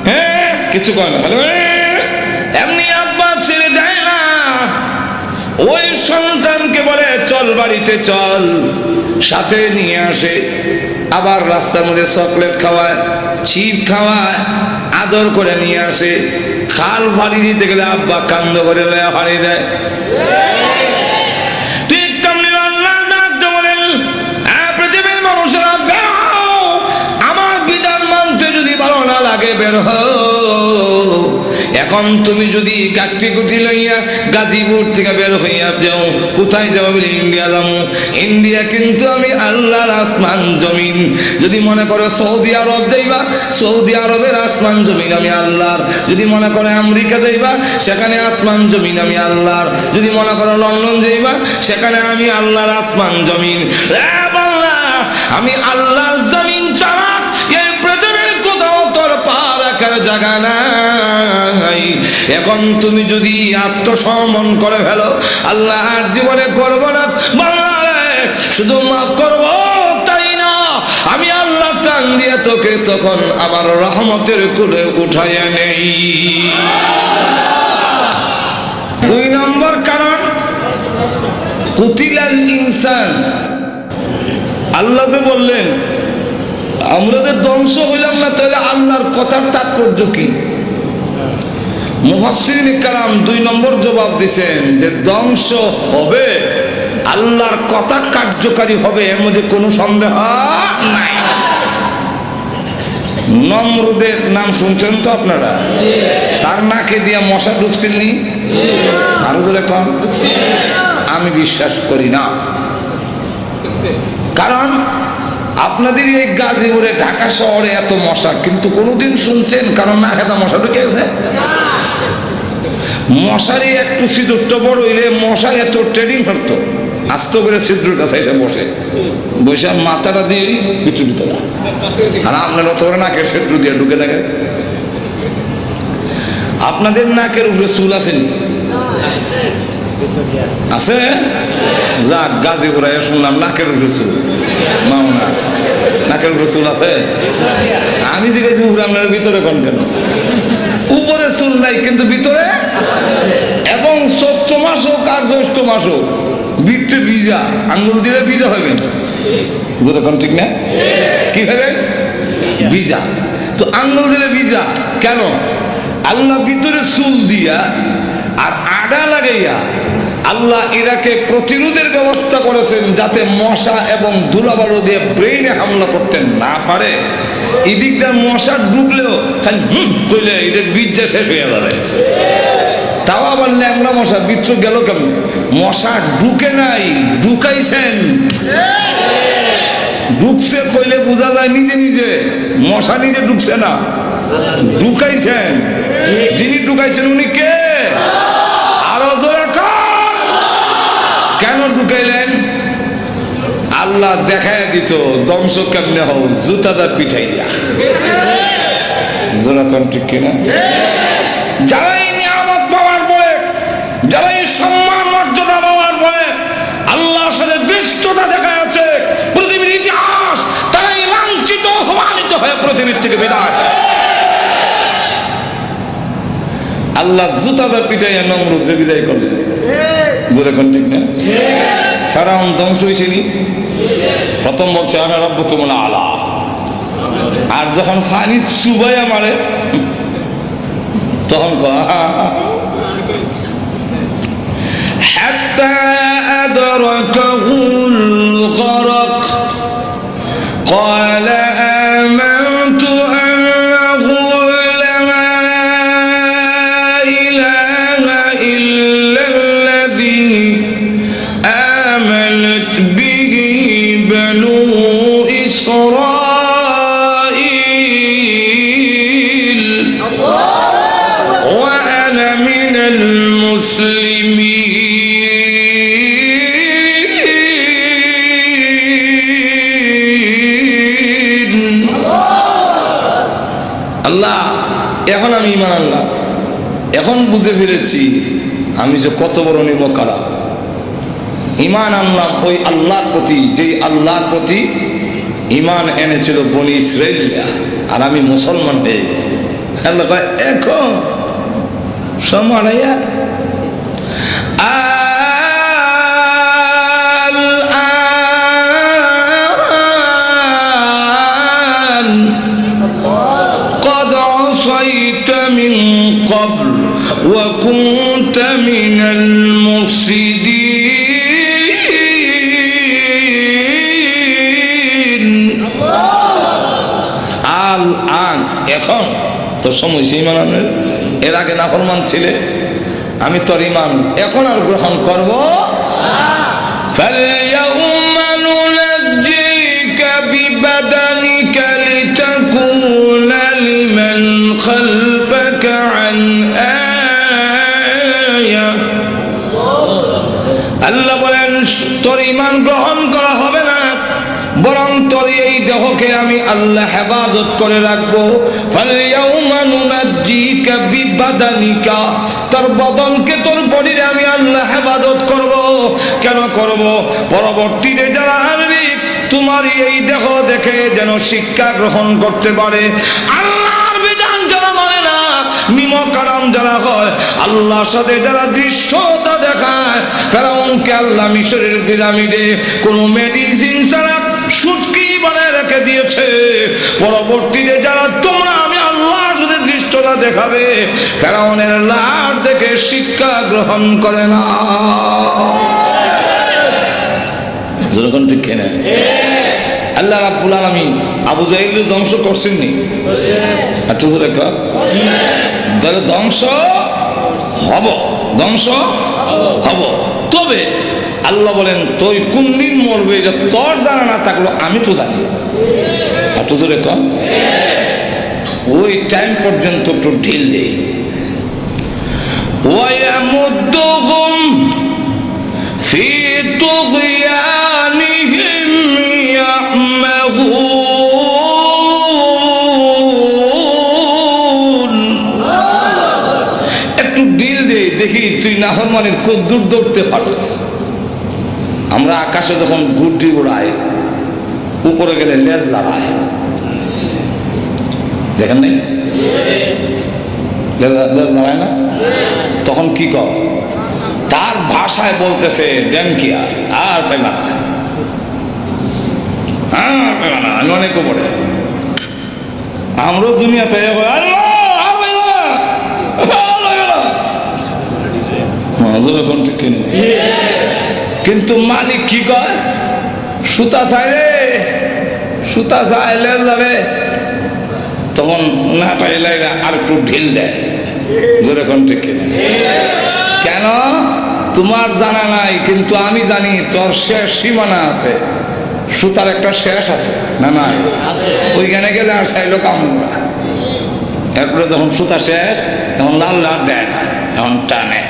S1: হ্যাঁ কিছু কয় না, এমনি আব্বা ছেড়ে দেয় না, ওই সন্তানকে বলে চল বাড়িতে চল, সাথে নিয়ে আসে, আবার রাস্তার মধ্যে চকলেট খাওয়ায়, চিপ খাওয়ায়, আদর করে নিয়ে আসে। খাল ফাড়ি দিতে গেলে আব্বা কান্দ করে লয়া ফাড়ি দেয়। ঠিক তেমনি আল্লাহ ডাকতে বলেন, পৃথিবীর মানুষেরা বের হও, আমার বিধান মানতে যদি ভালো না লাগে বের হও। এখন তুমি যদি গাঠি গুটি লইয়া গাজীপুর থেকে বের হইয়া যাও, কোথায় যাবো? বলে ইন্ডিয়া যাবো। ইন্ডিয়া কিন্তু আমি আল্লাহর আসমান জমিন। যদি মনে করো সৌদি আরব যাইবা, সৌদি আরবের আসমান জমিন আমি আল্লাহর। যদি মনে করো আমেরিকা যাইবা, সেখানে আসমান জমিন আমি আল্লাহর। যদি মনে করো লন্ডন যাইবা, সেখানে আমি আল্লাহর আসমান জমিন। আমি আল্লাহর জমিন ছাড়া এই পৃথিবীর কোথাও তোর পা রাখার জায়গা নাই। এখন তুমি যদি আত্মসমর্পণ করে ফেলো, আল্লাহ আর জীবনে করবো না বাংলা, শুধু মাফ করবো তাই না, আমি আল্লাহ টান দিয়ে তোকে তখন আমার রহমতের কুলে উঠাইয়া নেই। 2 নম্বর কারণ, কুতিলাল ইনসান। আল্লাহ যে বললেন আমরা যে ধ্বংস হইলাম না, তাহলে আল্লাহর কথার তাৎপর্য কি? মুফাসসিরিন কিরাম 2 নম্বর জবাব দিয়েছেন যে ধ্বংস হবে, আল্লাহর কথা কার্যকারী হবে, এর মধ্যে কোনো সন্দেহ নাই। নমরুদের নাম শুনছেন তো আপনারা? তার নাকে দিয়া মশা ঢুকছিলনি? আরো জোরে কম। আমি বিশ্বাস করি না, কারণ আপনাদের এই গাজীপুরে ঢাকা শহরে এত মশা, কিন্তু কোনোদিন শুনছেন কারণ না খেতা মশা ঢুকে গেছে? মশারি একটু ছিদ্রটা বড় হইলে মশা এত ট্রেনিং করতো, আস্ত করে ছিদ্রের কাছে এসে বসে বসে মাথাটা দিয়ে বিচুলি তোলা, আর আপনার অত করে নাকের ছিদ্র দিয়ে ঢুকে থাকে। আপনাদের নাকের উপরে চুল আসেনি? আছে? যাক, গাজীপুরে শুনলাম নাকের উপরে চুল, মাওনা নাকের উপরে চুল আছে। আমি জিজ্ঞাসা উপরে আপনার ভিতরে কোন কেন? উপরে চুল নাই কিন্তু ভিতরে, এবং চৈত্র মাস হোক আর জ্যৈষ্ঠ মাস হোক ভিতরে ভিজা, আঙ্গুল দিলে ভিজা হবে, যেরকম ঠিক না? কি হবে? ভিজা। তো আঙ্গুল দিলে ভিজা কেন? আল্লাহ ভিতরে চুল দিয়া আর আডা লাগাইয়া আল্লাহ এরাকে প্রতিরোধের ব্যবস্থা করেছেন, যাতে মশা এবং ধুলাবালু দিয়ে ব্রেইনে হামলা করতে না পারে। এদিকটা মশা ঢুকলেও খালি কইলে এদের বীজটা শেষ হয়ে যাবে। তাও আবার ল্যাংড়া মশা ভিতরে গেল কেমন? মশা ঢুকে নাই, ঢুকাইছেন। ঢুকছে কইলে বোঝা যায় নিজে নিজে, মশা নিজে ঢুকছে না, ঢুকাইছেন। যিনি ঢুকাইছেন উনি কে? আরো জোরে আল্লাহ দেখায় দিত ধ্বংস কেমনে হও, জুতাটা পিঠাইয়া। জোরা কোন ঠিক কিনা? যারাই নিয়ামত পাওয়ার পরে, যারাই সম্মান মর্যাদা পাওয়ার পরে আল্লাহর সাথে দৃষ্টতা দেখা যাচ্ছে, পৃথিবীর ইতিহাস তারাই লাঞ্ছিত অপমানিত হয়ে পৃথিবীর থেকে বিদায়। আল্লাহ জুতাটা পিটাইয়া নমরুদকে বিদায় করলেন। জোরে কোন ঠিক না? ফেরাউন ধ্বংস হয়েছে নি? প্রথম বলছে আনা রাব্বুকুমুল আলা, আর যখন পানি চুবাইয়া মারে তখন হাত্তা আদরাকাহুল গরক قال آمنت أنه لا إله إلا الذي آمنت به بنو إسرائيل وأنا من المسلمين আল্লাহ এখন আমি ঈমান আনলাম, এখন বুঝে ফেলেছি আমি যে কত বড় নিমকারা। ঈমান আনলাম ওই আল্লাহর প্রতি, যেই আল্লাহর প্রতি ঈমান এনেছিল বনি ইসরাইলিয়া, আর আমি মুসলমান হয়ে গেছি। আল্লাহ কয় এখন সমানাইয়া قد عصيت من قبل وكنت من المفسدين الآن এখন তোর সময় সেই মানানোর, এর আগে নাফরমান ছিলে, আমি তোর ঈমান এখন আর গ্রহণ করব। فَالْيَوْمَ نُنَجِّيكَ بِبَدَنِكَ لِتَكُونَ لِمَنْ خَلْفَكَ عَنْ آيَةٍ। আল্লাহ বলেন তোর ঈমান গ্রহণ করা হবে না, বরং তোর এই দেহকে আমি আল্লাহ হেফাজত করে রাখবো। ফালইয়াউমা নুনাজ্জিকা বিবাদানিকা, তোর বদনকে, তোর বডিরে আমি আল্লাহ হেফাজত করব। কেন করব? পরবর্তীতে যারা আসবে তোমার এই দেহ দেখে যেন শিক্ষা গ্রহণ করতে পারে। আল্লাহর বিধান যারা মানে না, নিমকারাম যারা হয়, আল্লাহর সাথে যারা দৃশ্যতা দেখায়, ফেরাউনকে আল্লাহ মিশরের পিরামিডে কোনো মেডিসিন ছাড়া সুটকি বানায় রেখে দিয়েছে। পরবর্তীতে যারা তোমরা আমি আল্লাহর সাথে দৃষ্টতা দেখাবে, ফেরাউনের লাশ দেখে শিক্ষা গ্রহণ করে না। যেরকম ঠিক কিনা? আল্লাহ রাব্বুল আলামিন আবু জাহেল ধ্বংস করছেননি? একটু জোরে কর। তাহলে ধ্বংস হব, ধ্বংস হব। তবে আল্লাহ বলেন তুই কোন দিন মরবে এটা তোর জানা না থাকলো আমি তো জানি। একটু জোরে কর। ওই টাইম পর্যন্ত একটু ঢিল দেই। ওয়ায়ামুদ্দুহুম ফি তুগয়ানিহিম ইয়াহমাহুন। একটু ঢিল দেই, দেখি তুই নাফরমানের খুব দূর দৌড়তে পারিস। আমরা আকাশে যখন গুড্ডি উড়াই, উপরে গেলে লেজ লড়ায়, দেখেন নাই? লেজ লড়ায় না? তখন কি কর? তার ভাষায় বলতেছে ড্যামকিয়া আর পেলা না, আমি অনেক উপরে। আমরাও দুনিয়াতে কিন্তু মালিক কি কয়? সুতা চাই রে, সুতা চাইলে যাবে। তখন না পাইলে আর একটু ঢিল দেয়। জোরে কোন ঠিক কিনা? কেন? তোমার জানা নাই, কিন্তু আমি জানি তোর শেষ সীমানা আছে। সুতার একটা শেষ আছে না? নাই? ওইখানে গেলে আর চাইলো কামড় না। এরপরে যখন সুতা শেষ, তখন লাল লাল দেয় না, এখন টানে,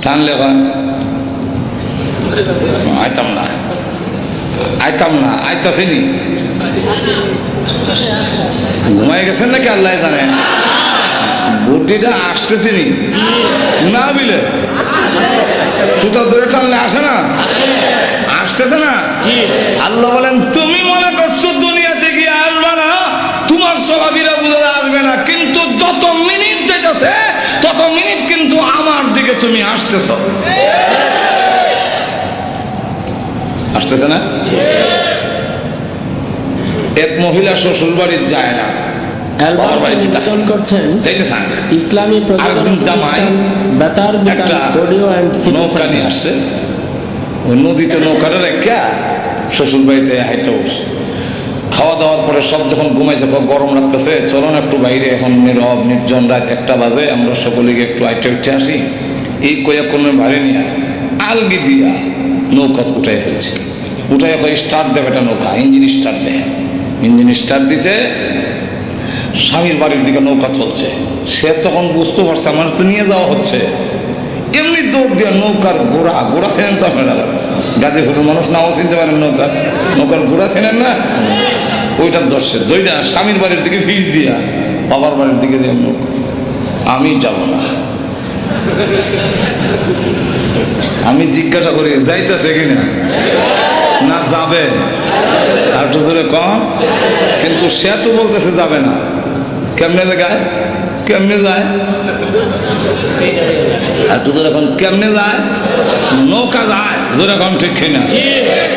S1: টানলে আইতাম না আইতাছেনি ঘুমাই গেছেন নাকি আল্লাহ জানে বুটিটা আসতেছিনি না বিলে সুতা ধরে টানলে আসে না আসতেছে না আল্লাহ বলেন তুমি মনে করছো দুনিয়াতে গিয়ে আসবে না তোমার চলাফেরা বুঝে আসবে না কিন্তু যত মিনিট যাইতেছে তত মিনিট কিন্তু আমার দিকে তুমি আসতেছ আসতেছে না এক মহিলা শ্বশুর বাড়ি যায় না বাবার বাড়ি যাইতে চান
S2: ইসলামী
S1: আরেকদিন জামাই একটা নৌকা নিয়ে আসছে ওই নদীতে নৌকাটা রেখা শ্বশুর বাড়িতে হাইটা উঠছে খাওয়া দাওয়ার পরে সব যখন ঘুমাইছে গরম লাগতেছে চলুন একটু বাইরে এখন নীরব নির্জন রাত 1টা বাজে আমরা সকলে একটু আইটে উঠে আসি এই কয়া কোনো ভারী নিয়ে আলগি দিয়া নৌকা উঠাই ফেলছে উঠাই স্টার্ট দেবে একটা নৌকা ইঞ্জিন স্টার্ট দিছে স্বামীর বাড়ির দিকে নৌকা চলছে সে তখন বুঝতে পারছে আমার তো নিয়ে যাওয়া হচ্ছে এমনি দৌড় দিয়া নৌকার গোড়া চেনেন তো আপনারা গাজীপুরের মানুষ নাও চিনতে পারেন নৌকার গোড়া চেনেন না ওইটার দর্শে দইটা স্বামীর বাড়ির দিকে ফিস দিয়া বাবার বাড়ির দিকে দিয়ে নৌকা আমি যাব না আমি জিজ্ঞাসা করি যাইতেছে কিনা না যাবে আর একটু জোরে কম কিন্তু সে তো বলতেছে যাবে না কেমনে লাগায় কেমনে যায় আর তুই এখন কেমনে যায় নৌকা যায় জোরে কম ঠিক কিনা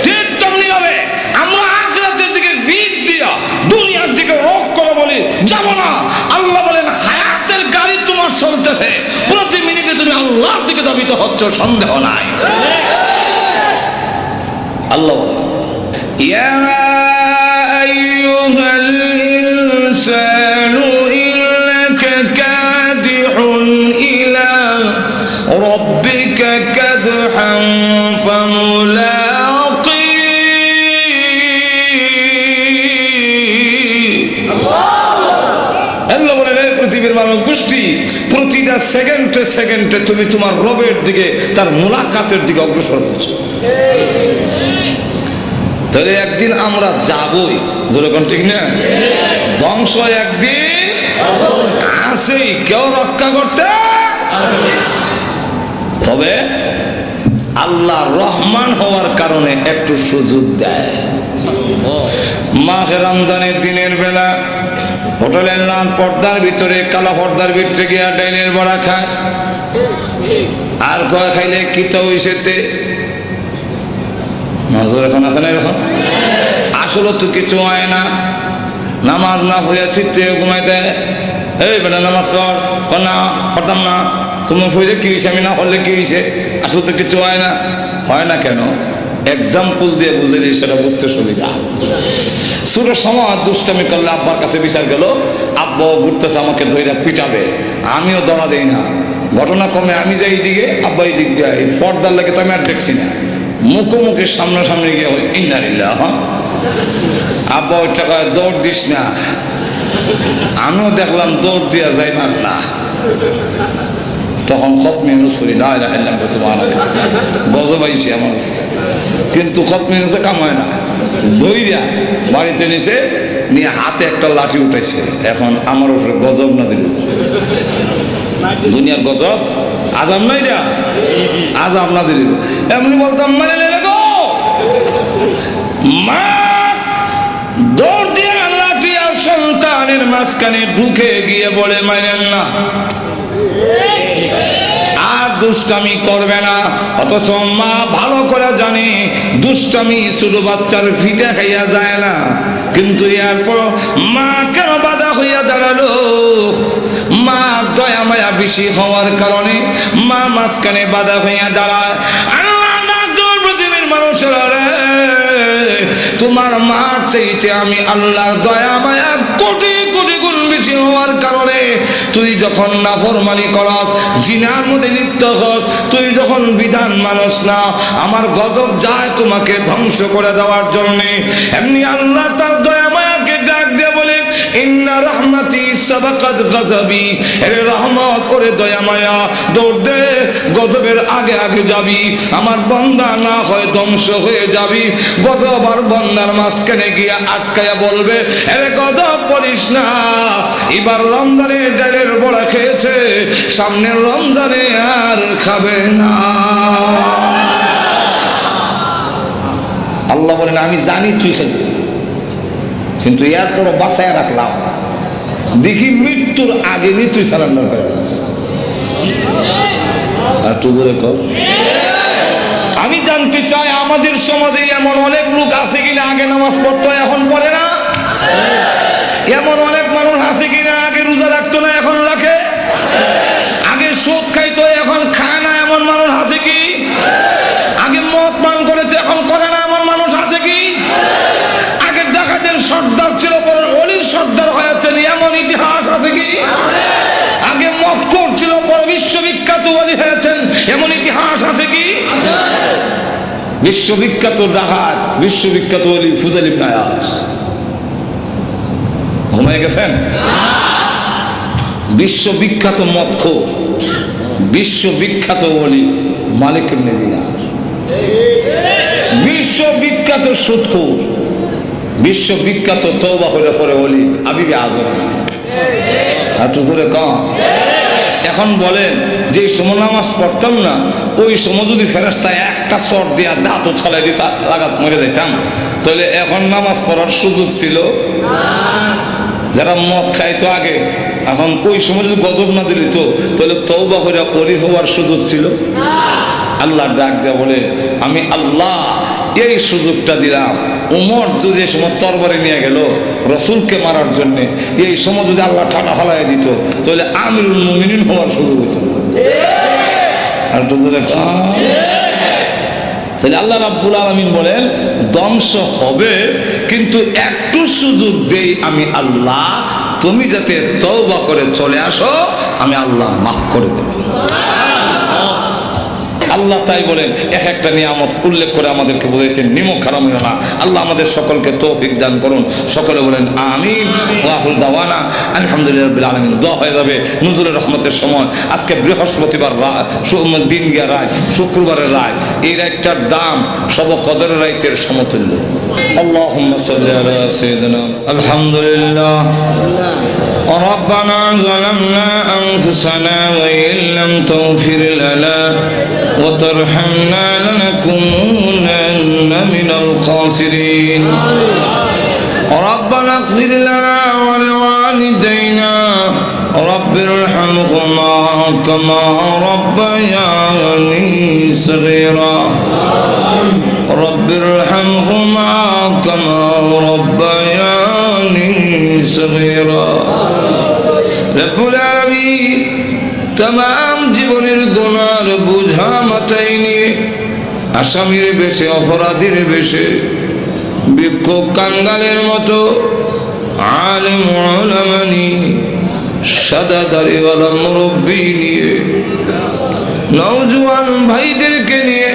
S1: ঠিক তেমনি হবে আমরা আখিরাতের দিকে বীজ দিয়া দুনিয়ার দিকে রোগ করে বলি যাব না আল্লাহ বলেন হায়াতের গাড়ি তোমার চলতেছে প্রতি মিনিটে তুমি আল্লাহর দিকে ধাবিত হচ্ছ সন্দেহ নাই আল্লাহ ইয়া আইয়ুহাল ইনসানু ইন্নাকা কাদিহুন ইলা রাব্বিকা কাদহান ফামুলাকি আল্লাহ বলেন এই পৃথিবীর মানব গোষ্ঠী প্রতিটা সেকেন্ডে তুমি তোমার রবের দিকে তার মুলাকাতের দিকে অগ্রসর হচ্ছো তাহলে একদিন আমরা যাবই যেরকম ঠিক না ধ্বংস একদিন আসেই কেউ রক্ষা করতে তবে আল্লাহ রহমান হওয়ার কারণে একটু সুযোগ দেয় মাহে রমজানের দিনের বেলা হোটেলের লাল পর্দার ভিতরে কালা পর্দার ভিতরে গিয়া ডাইনের বড়া খায় আর কয় খাইলে কিতা হইছেতে নজর এখন আছে না এরকম আসলে তো কিছু হয় না নামাজ না হইয়া চিত্রে ঘুমাই দেয় এই বেটা নামাজ পড় না পড়তাম না তুমি হইলে কি হয়েছে আমি না হলে কি হয়েছে আসলে তো কিছু হয় না কেন এক্সাম্পল দিয়ে বুঝলি সেটা বুঝতে সুবিধা ছোট সময় দুষ্টামি করলে আব্বার কাছে বিচার গেল আব্বা ঘুরতেছে আমাকে ধৈর্য পিটাবে আমিও দড়া দেই না ঘটনা কমে আমি যাই দিকে আব্বা এই দিক দিয়ে এই পর্দার লাগে তো আমি আর দেখছি না মুখোমুখির সামনাসামনি গিয়ে ইন্নারিল্লাহ আব্বা ওইটা কয় দৌড় দিস না আমিও দেখলাম দৌড় দিয়া যাই না তখন খতমে ইউনুস পড়ি না গজব আইছে আমার কিন্তু খতমে ইউনুসে কাম হয় না দইরা বাড়িতে নিছে নিয়ে হাতে একটা লাঠি উঠাইছে এখন আমার উপরে গজব না দিল দুনিয়ার গজব আজাব নাই না আজাব না দিল এমনি বলতাম মানে গো মা দৌড় দিয়ে লাঠি আর সন্তানের মাঝখানে ঢুকে গিয়ে বলে মানেন না আর দুষ্টামি করবে না অথচ মা ভালো করে জানে দুষ্টামি ছোট বাচ্চার ফিটে খাইয়া যায় না কিন্তু এরপর মা কেন বাধা হইয়া দাঁড়ালো মা দয়া মায়া বেশি হওয়ার কারণে মা মাঝখানে বাধা হইয়া দাঁড়ায় পৃথিবীর মানুষেরা তোমার মা চাইতে আমি আল্লাহর দয়া মায়া কোটি কোটি গুণ বেশি হওয়ার কারণে তুই যখন নাফরমানি করস জিনার মধ্যে লিপ্ত হস তুই যখন বিধান মানস না আমার গজব যায় তোমাকে ধ্বংস করে দেওয়ার জন্য এমনি আল্লাহ তার দয়া মায়াকে ডাক দিয়ে বলে ইন্না রাহমাতি সাবাকাত গাযাবি, এর রহমত ওরে দয়া মায়া, দৌড় দে, গজবের আগে আগে যাবি, আমার বান্দা না হয় ধ্বংস হয়ে যাবি। গজব আর বান্দার মাঝখানে গিয়া আটকায়া বলবে, এরে গজব বলিস না, এবার রমজানে ডালের বড়া খেয়েছে, সামনের রমজানে আর খাবে না। আল্লাহ বলেন, আমি জানি তুই খাবি, কিন্তু এরপরও বাঁচায় রাখলাম, দেখি মৃত্যুর আগে নি তুই সারেন্ডার হয়ে গেছে। আর তুই জোরে কর। আমি জানতে চাই আমাদের সমাজে এমন অনেক লোক আছে কিনা আগে নামাজ পড়তো এখন পড়ে না? এমন অনেক মানুষ আছে কিনা আগে রোজা রাখতো না এখন রাখে? আগে সুদ খাইতো এখন খায় না এমন মানুষ আছে কি? আগে মদ পান করেছে এখন করে না এমন মানুষ আছে কি? আগে ডাকাতের সর্দার ছিল পরে অলির সর্দার হয়েছেন এমন ইতিহাস আছে কি? আগে মদ করছিল পরে বিশ্ববিখ্যাত অলি হয়েছেন এমন ইতিহাস আছে কি? বিশ্ববিখ্যাত ডাকাত, বিশ্ববিখ্যাত অলি ফুজাইল ইবনে আয়াস ঘুমিয়ে গেছেন? বিশ্ববিখ্যাত মদখোর, বিশ্ববিখ্যাত ওলি মালিক ইবনে দিনার, বিশ্ববিখ্যাত সুদখোর, বিশ্ববিখ্যাত তওবা হলে পরে ওলি হাবিবে আজম। আর তো জোরে কম। এখন বলেন যে সময় নামাজ পড়তাম না ওই সময় যদি ফেরেশতা একটা চট দিয়া দাঁত ছলাই দিতা লাগাত মরে যাইতাম, তাহলে এখন নামাজ পড়ার সুযোগ ছিল? যারা মদ খাইতো আগে, এখন ওই সময় যদি গজব না দিলি তো তাহলে তওবা করে ওলি হওয়ার সুযোগ ছিল? আল্লাহ ডাক দেয়া বলে, আমি আল্লাহ এই সুযোগটা দিলাম। উমর যদি এই সময় তরবারি নিয়ে গেল রসুলকে মারার জন্য, এই সময় যদি আল্লাহ ঠাটা ফালাই দিত তাহলে আমিরুল মুমিনিন হওয়ার সুযোগ হইত। আর তাহলে আল্লাহ রাব্বুল আলামিন বলেন, ধ্বংস হবে কিন্তু একটু সুযোগ দেই আমি আল্লাহ, তুমি যাতে তওবা করে চলে আসো, আমি আল্লাহ মাফ করে দেব। আল্লাহ তাই বলেন, এক একটা নিয়ামত উল্লেখ করে আমাদেরকে বলেছেন নিমক হারাম হইও না। আল্লাহ আমাদের সকলকে তৌফিক দান করুন। সকলে বলেন আমিন। ওয়া আখিরু দাওয়ানা আলহামদুলিল্লাহি রাব্বিল আলামিন। দোয়া হয়ে যাবে নুজুলের রহমতের সময়। আজকে বৃহস্পতিবার দিন গিয়া রাত, শুক্রবারের রাত, এই রাতটার দাম সব কদরের রাতের সমতুল্য। আল্লাহুম্মা সাল্লি আলা সাইয়্যিদিনা আলহামদুলিল্লাহ। ربنا ظلمنا أنفسنا وإن لم تغفر لنا وترحمنا لنكونن من الخاسرين. ربنا اغفر لنا ولوالدينا رب ارحمهما كما ربياني صغيرا. رب ارحمهما كما ربياني صغيرا. রব্বুল আলামিন तमाम জীবনের গুনার বোঝা মাথায় নিয়ে আসামির বেশে অপরাধীর বেশে ভিক্ষুক কাঙ্গালের মতো আলেম উলামা নিয়ে সাদা দাড়িওয়ালা মুরব্বী নিয়ে নওজোয়ান ভাইদেরকে নিয়ে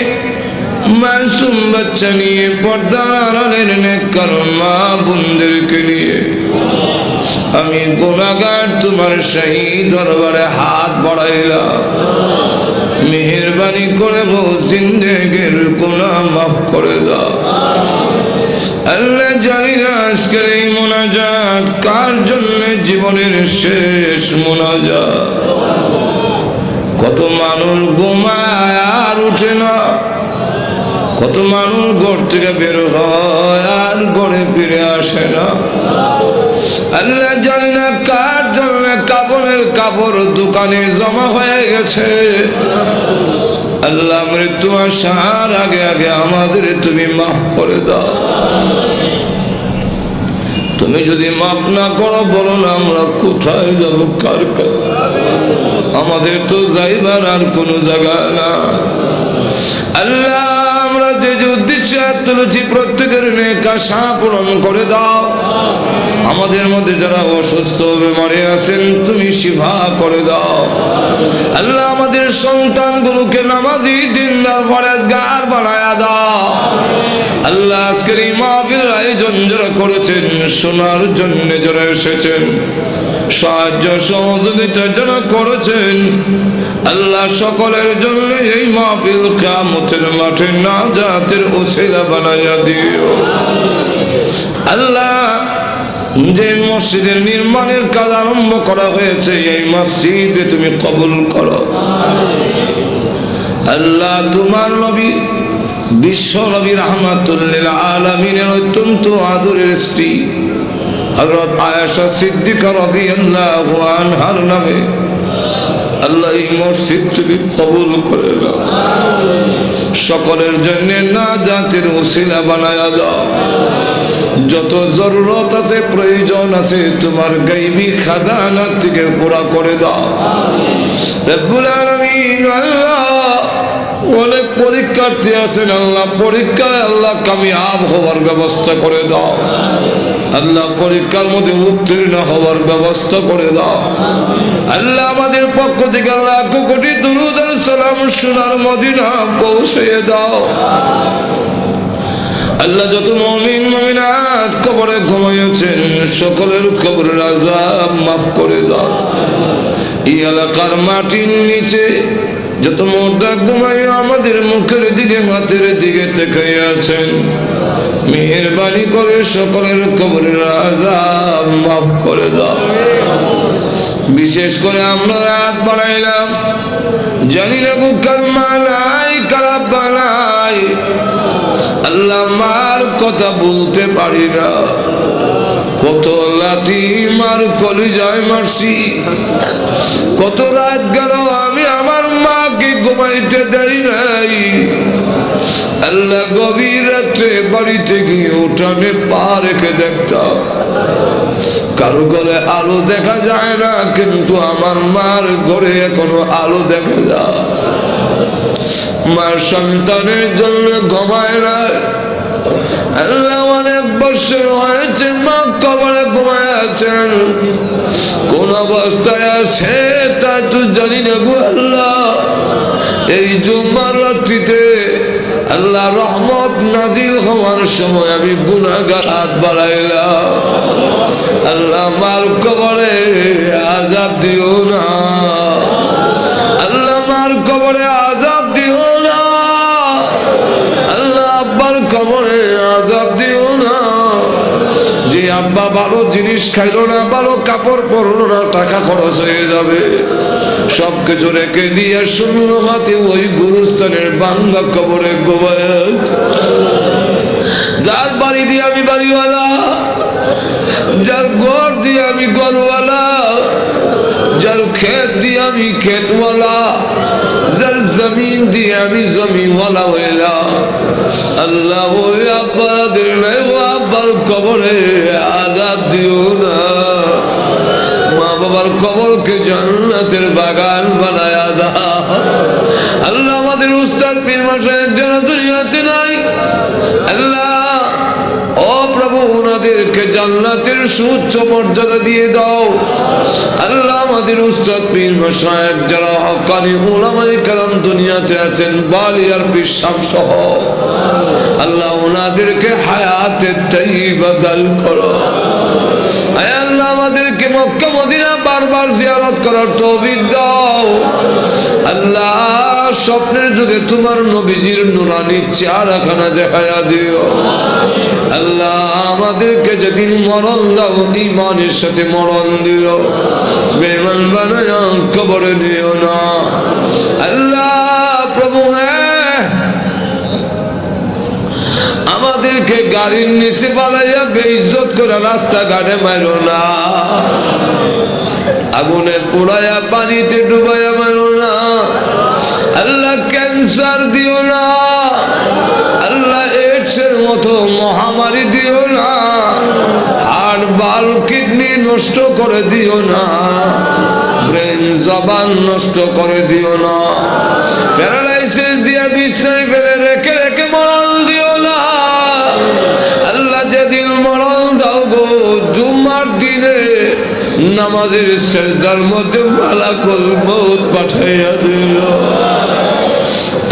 S1: মাসুম বাচ্চা নিয়ে পর্দার আড়ালের নেককার মা বোনদেরকে নিয়ে আমি গুনাহগার তোমার শাহী দরবারে হাত বাড়াইলাম। মেহেরবানি করে জিন্দেগির গুনাহ মাফ করে দাও আল্লাহ। জানি না আজকের এই মোনাজাত কার জন্য জীবনের শেষ মোনাজাত। কত মানুষ ঘুমায় আর উঠে না, কত মানুষ ঘর থেকে বের হয় আর ঘরে ফিরে আসে না। আল্লাহ জানি না কার জন্য কাপড়ের কাপড় দোকানে জমা হয়ে গেছে। আল্লাহ মৃত্যু আসার আগে আগে আমাদের তুমি মাফ করে দাও। তুমি যদি মাফ না করো বলো না আমরা কোথায় যাব, কার কাছে? আমাদের তো যাইবার আর কোনো জায়গা না। আল্লাহ আমরা যে উদ্দেশ্যে তুলেছি প্রত্যেকের নেক আশা পূরণ করে দাও। আমাদের মধ্যে যারা অসুস্থ বেমারে আছেন তুমি শিফা করে দাও। আল্লাহ আমাদের সন্তানগুলোকে নামাজি দিনদার পরেজগার বানায়া দাও। আল্লাহ আজকের এই মাহফিলের আয়োজন যারা করেছেন, শোনার জন্য যারা এসেছেন, সাহায্য সহযোগিতা যারা করেছেন আল্লাহ সকলের জন্য এই মাহফিল কিয়ামতের মাঠে নাজাতের ওসিলা বানাইয়া দিও। আল্লাহ যে মসজিদের নির্মাণের কাজ আরম্ভ করা হয়েছে এই মসজিদে তুমি কবুল করো। আল্লাহ তোমার নবী বিশ্ব নবী রাহমাতুল লিল আলামিনের অত্যন্ত আদরের স্ত্রী হযরত আয়েশা সিদ্দিকা রাদিয়াল্লাহু আনহার নামে আল্লাহ এই মসজিদ তুমি কবুল করে নাও। সকলের জন্য নাজাতের ওসিলা বানায়া দাও। যত জরুরত আছে প্রয়োজন আছে তোমার গায়বী খাজানা থেকে পুরা করে দাও রব্বুল আলামিন। আল্লাহ অনেক পরীক্ষার্থী আছেন আল্লাহ পরীক্ষায় আল্লাহ কামিয়াব হওয়ার ব্যবস্থা করে দাও। আল্লাহ পরীক্ষার মধ্যে উত্তীর্ণ হওয়ার ব্যবস্থা করে দাও। আল্লাহ আমাদের পক্ষ থেকে আল্লাহ কোটি দুরূদ আর সালাম সোনার মদিনা পৌঁছে দাও। আল্লাহ যত মুমিন মুমিনাত কবরে ঘুমিয়েছেন সকলের কবরের আযাব মাফ করে দাও। এই এলাকার মাটির নিচে যত মুর্দা ঘুমায় আমাদের মুখের দিকে হাতের দিকে তাকিয়ে আছেন মেহেরবানি করে সকলের কবরের আযাব মাফ করে দাও। বিশেষ করে আমরা রাত বাড়াইলাম জানি না বুকার মালাই খারাপ বানাই আল্লাহ মার কথা বলতে পারি না। কত লাথি মার কলিজায় মারছি, কত রাত গেল আমি আমার মাকে ঘুমাইতে দেই নাই। আল্লাহ গভীর রাত্রে বাড়িতে গিয়ে উঠানে পা রেখে দেখতাম কারো ঘরে আলো দেখা যায় না, কিন্তু আমার মার ঘরে এখনো আলো দেখা যায়। মার সন্তানের জন্য ঘুমায় না। আল্লাহ অনেক বছর হয়েছে মা কবরে ঘুমায় আছেন, কোন অবস্থায় আছে তা তো জানি না গো আল্লাহ। এই জুম্মার রাত্রিতে আল্লাহ রহমত নাজিল হওয়ার সময় আমি গুনাহগার হাত বাড়াইলাম। আল্লাহ মার কবরে আযাব দিও না, আল্লাহ মার কবরে আযাব দিও না, আল্লাহ আব্বার কবরে আযাব দিও না। যে আব্বা ভালো জিনিস খাইলো না, ভালো কাপড় পরলো না, টাকা খরচ হয়ে যাবে, সবকিছু রেখে দিয়ে শূন্য হাতে ওই গুরুস্থানের বাংলা কবরে ঘুমায় আছে। যার বাড়ি দিয়ে আমি বাড়িওয়ালা, যার ঘর দিয়ে আমি ঘরওয়ালা, যার ক্ষেত দিয়ে আমি ক্ষেতওয়ালা, যার জমিন দিয়ে আমি জমিওয়ালা হইলাম। আল্লাহ ওই আব্বাদের নাই ও আব্বার কবরে আযাব দিও না। মা বাবার কবরকে জান্নাতের বাগান বানায়া দাও। আল্লাহ আমাদের উস্তাদ পীর মাশায়েখ যারা দুনিয়াতে নাই আল্লাহ ও প্রভু ওনাদেরকে জান্নাতের সুউচ্চ মর্যাদা দিয়ে দাও। আল্লাহ আমাদের উস্তাদ পীর মাশায়েখ যারা হক্কানি উলামায়ে কেরাম দুনিয়াতে আছেন বালিয়ার পীর সাহেব সহ আল্লাহ ওনাদেরকে হায়াতে তাইয়্যিবা দান করো। আয় আল্লাহ আমাদেরকে মক্কা মদিনা বারবার জিয়ারত করার তৌফিক দাও। আল্লাহ স্বপ্নের যুগে তোমার নবীজির নূরানি চেহারাখানা দেখায়া দিও। আল্লাহ আমাদেরকে যেদিন মরণ দাও ঈমানের সাথে মরণ দিও, বেঈমান বানায়া কবরে দিও না। আল্লাহ প্রভু আমাদেরকে গাড়ির নিচে বানাইয়া বেইজ্জত করে রাস্তাঘাটে মারো না, আগুনে পোড়াইয়া পানিতে ডুবাইয়া মারো না। আল্লাহ ক্যান্সার দিও না, আল্লাহ এইডসের মতো মহামারী দিও না, হার্ট বাল কিডনি নষ্ট করে দিও না, ব্রেন জবান নষ্ট করে দিও না, প্যারালাইসিস দিয়ে বিছনায় ফেলে রেখে রেখে মরণ দিও না। আল্লাহ যেদিন মরণ দাও গো জুম্মার দিনে নামাজের সেজদার মধ্যে মালাকুল মউত পাঠাইয়া দিও।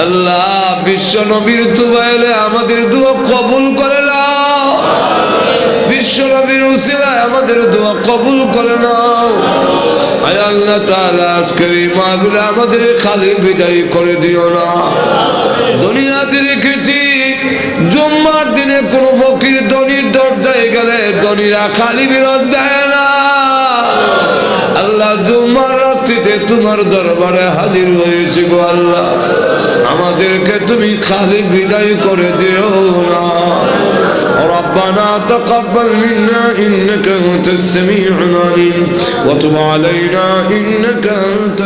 S1: আল্লাহ বিশ্ব নবীর তুবাইলে আমাদের দোয়া কবুল করে নাও। বিশ্ব বিশ্বনবীর উসিলায় আমাদের দোয়া কবুল করে নাও। আয় আল্লাহ তাআলা আজকের এই মাহফিলে আমাদের খালি বিদায় করে দিও না। দুনিয়াতে দেখেছি জুম্মার দিনে কোন ফকির ধনীর দরজায় গেলে ধনীরা খালি বিরত দেয় না। আল্লাহ জুম্মার রাত্রিতে তোমার দরবারে হাজির হয়েছে গো আল্লাহ, আমাদেরকে তুমি খালি বিদায় করে দিও না। ربنا تقبل منا إنك أنت السميع العليم وتب علينا إنك أنت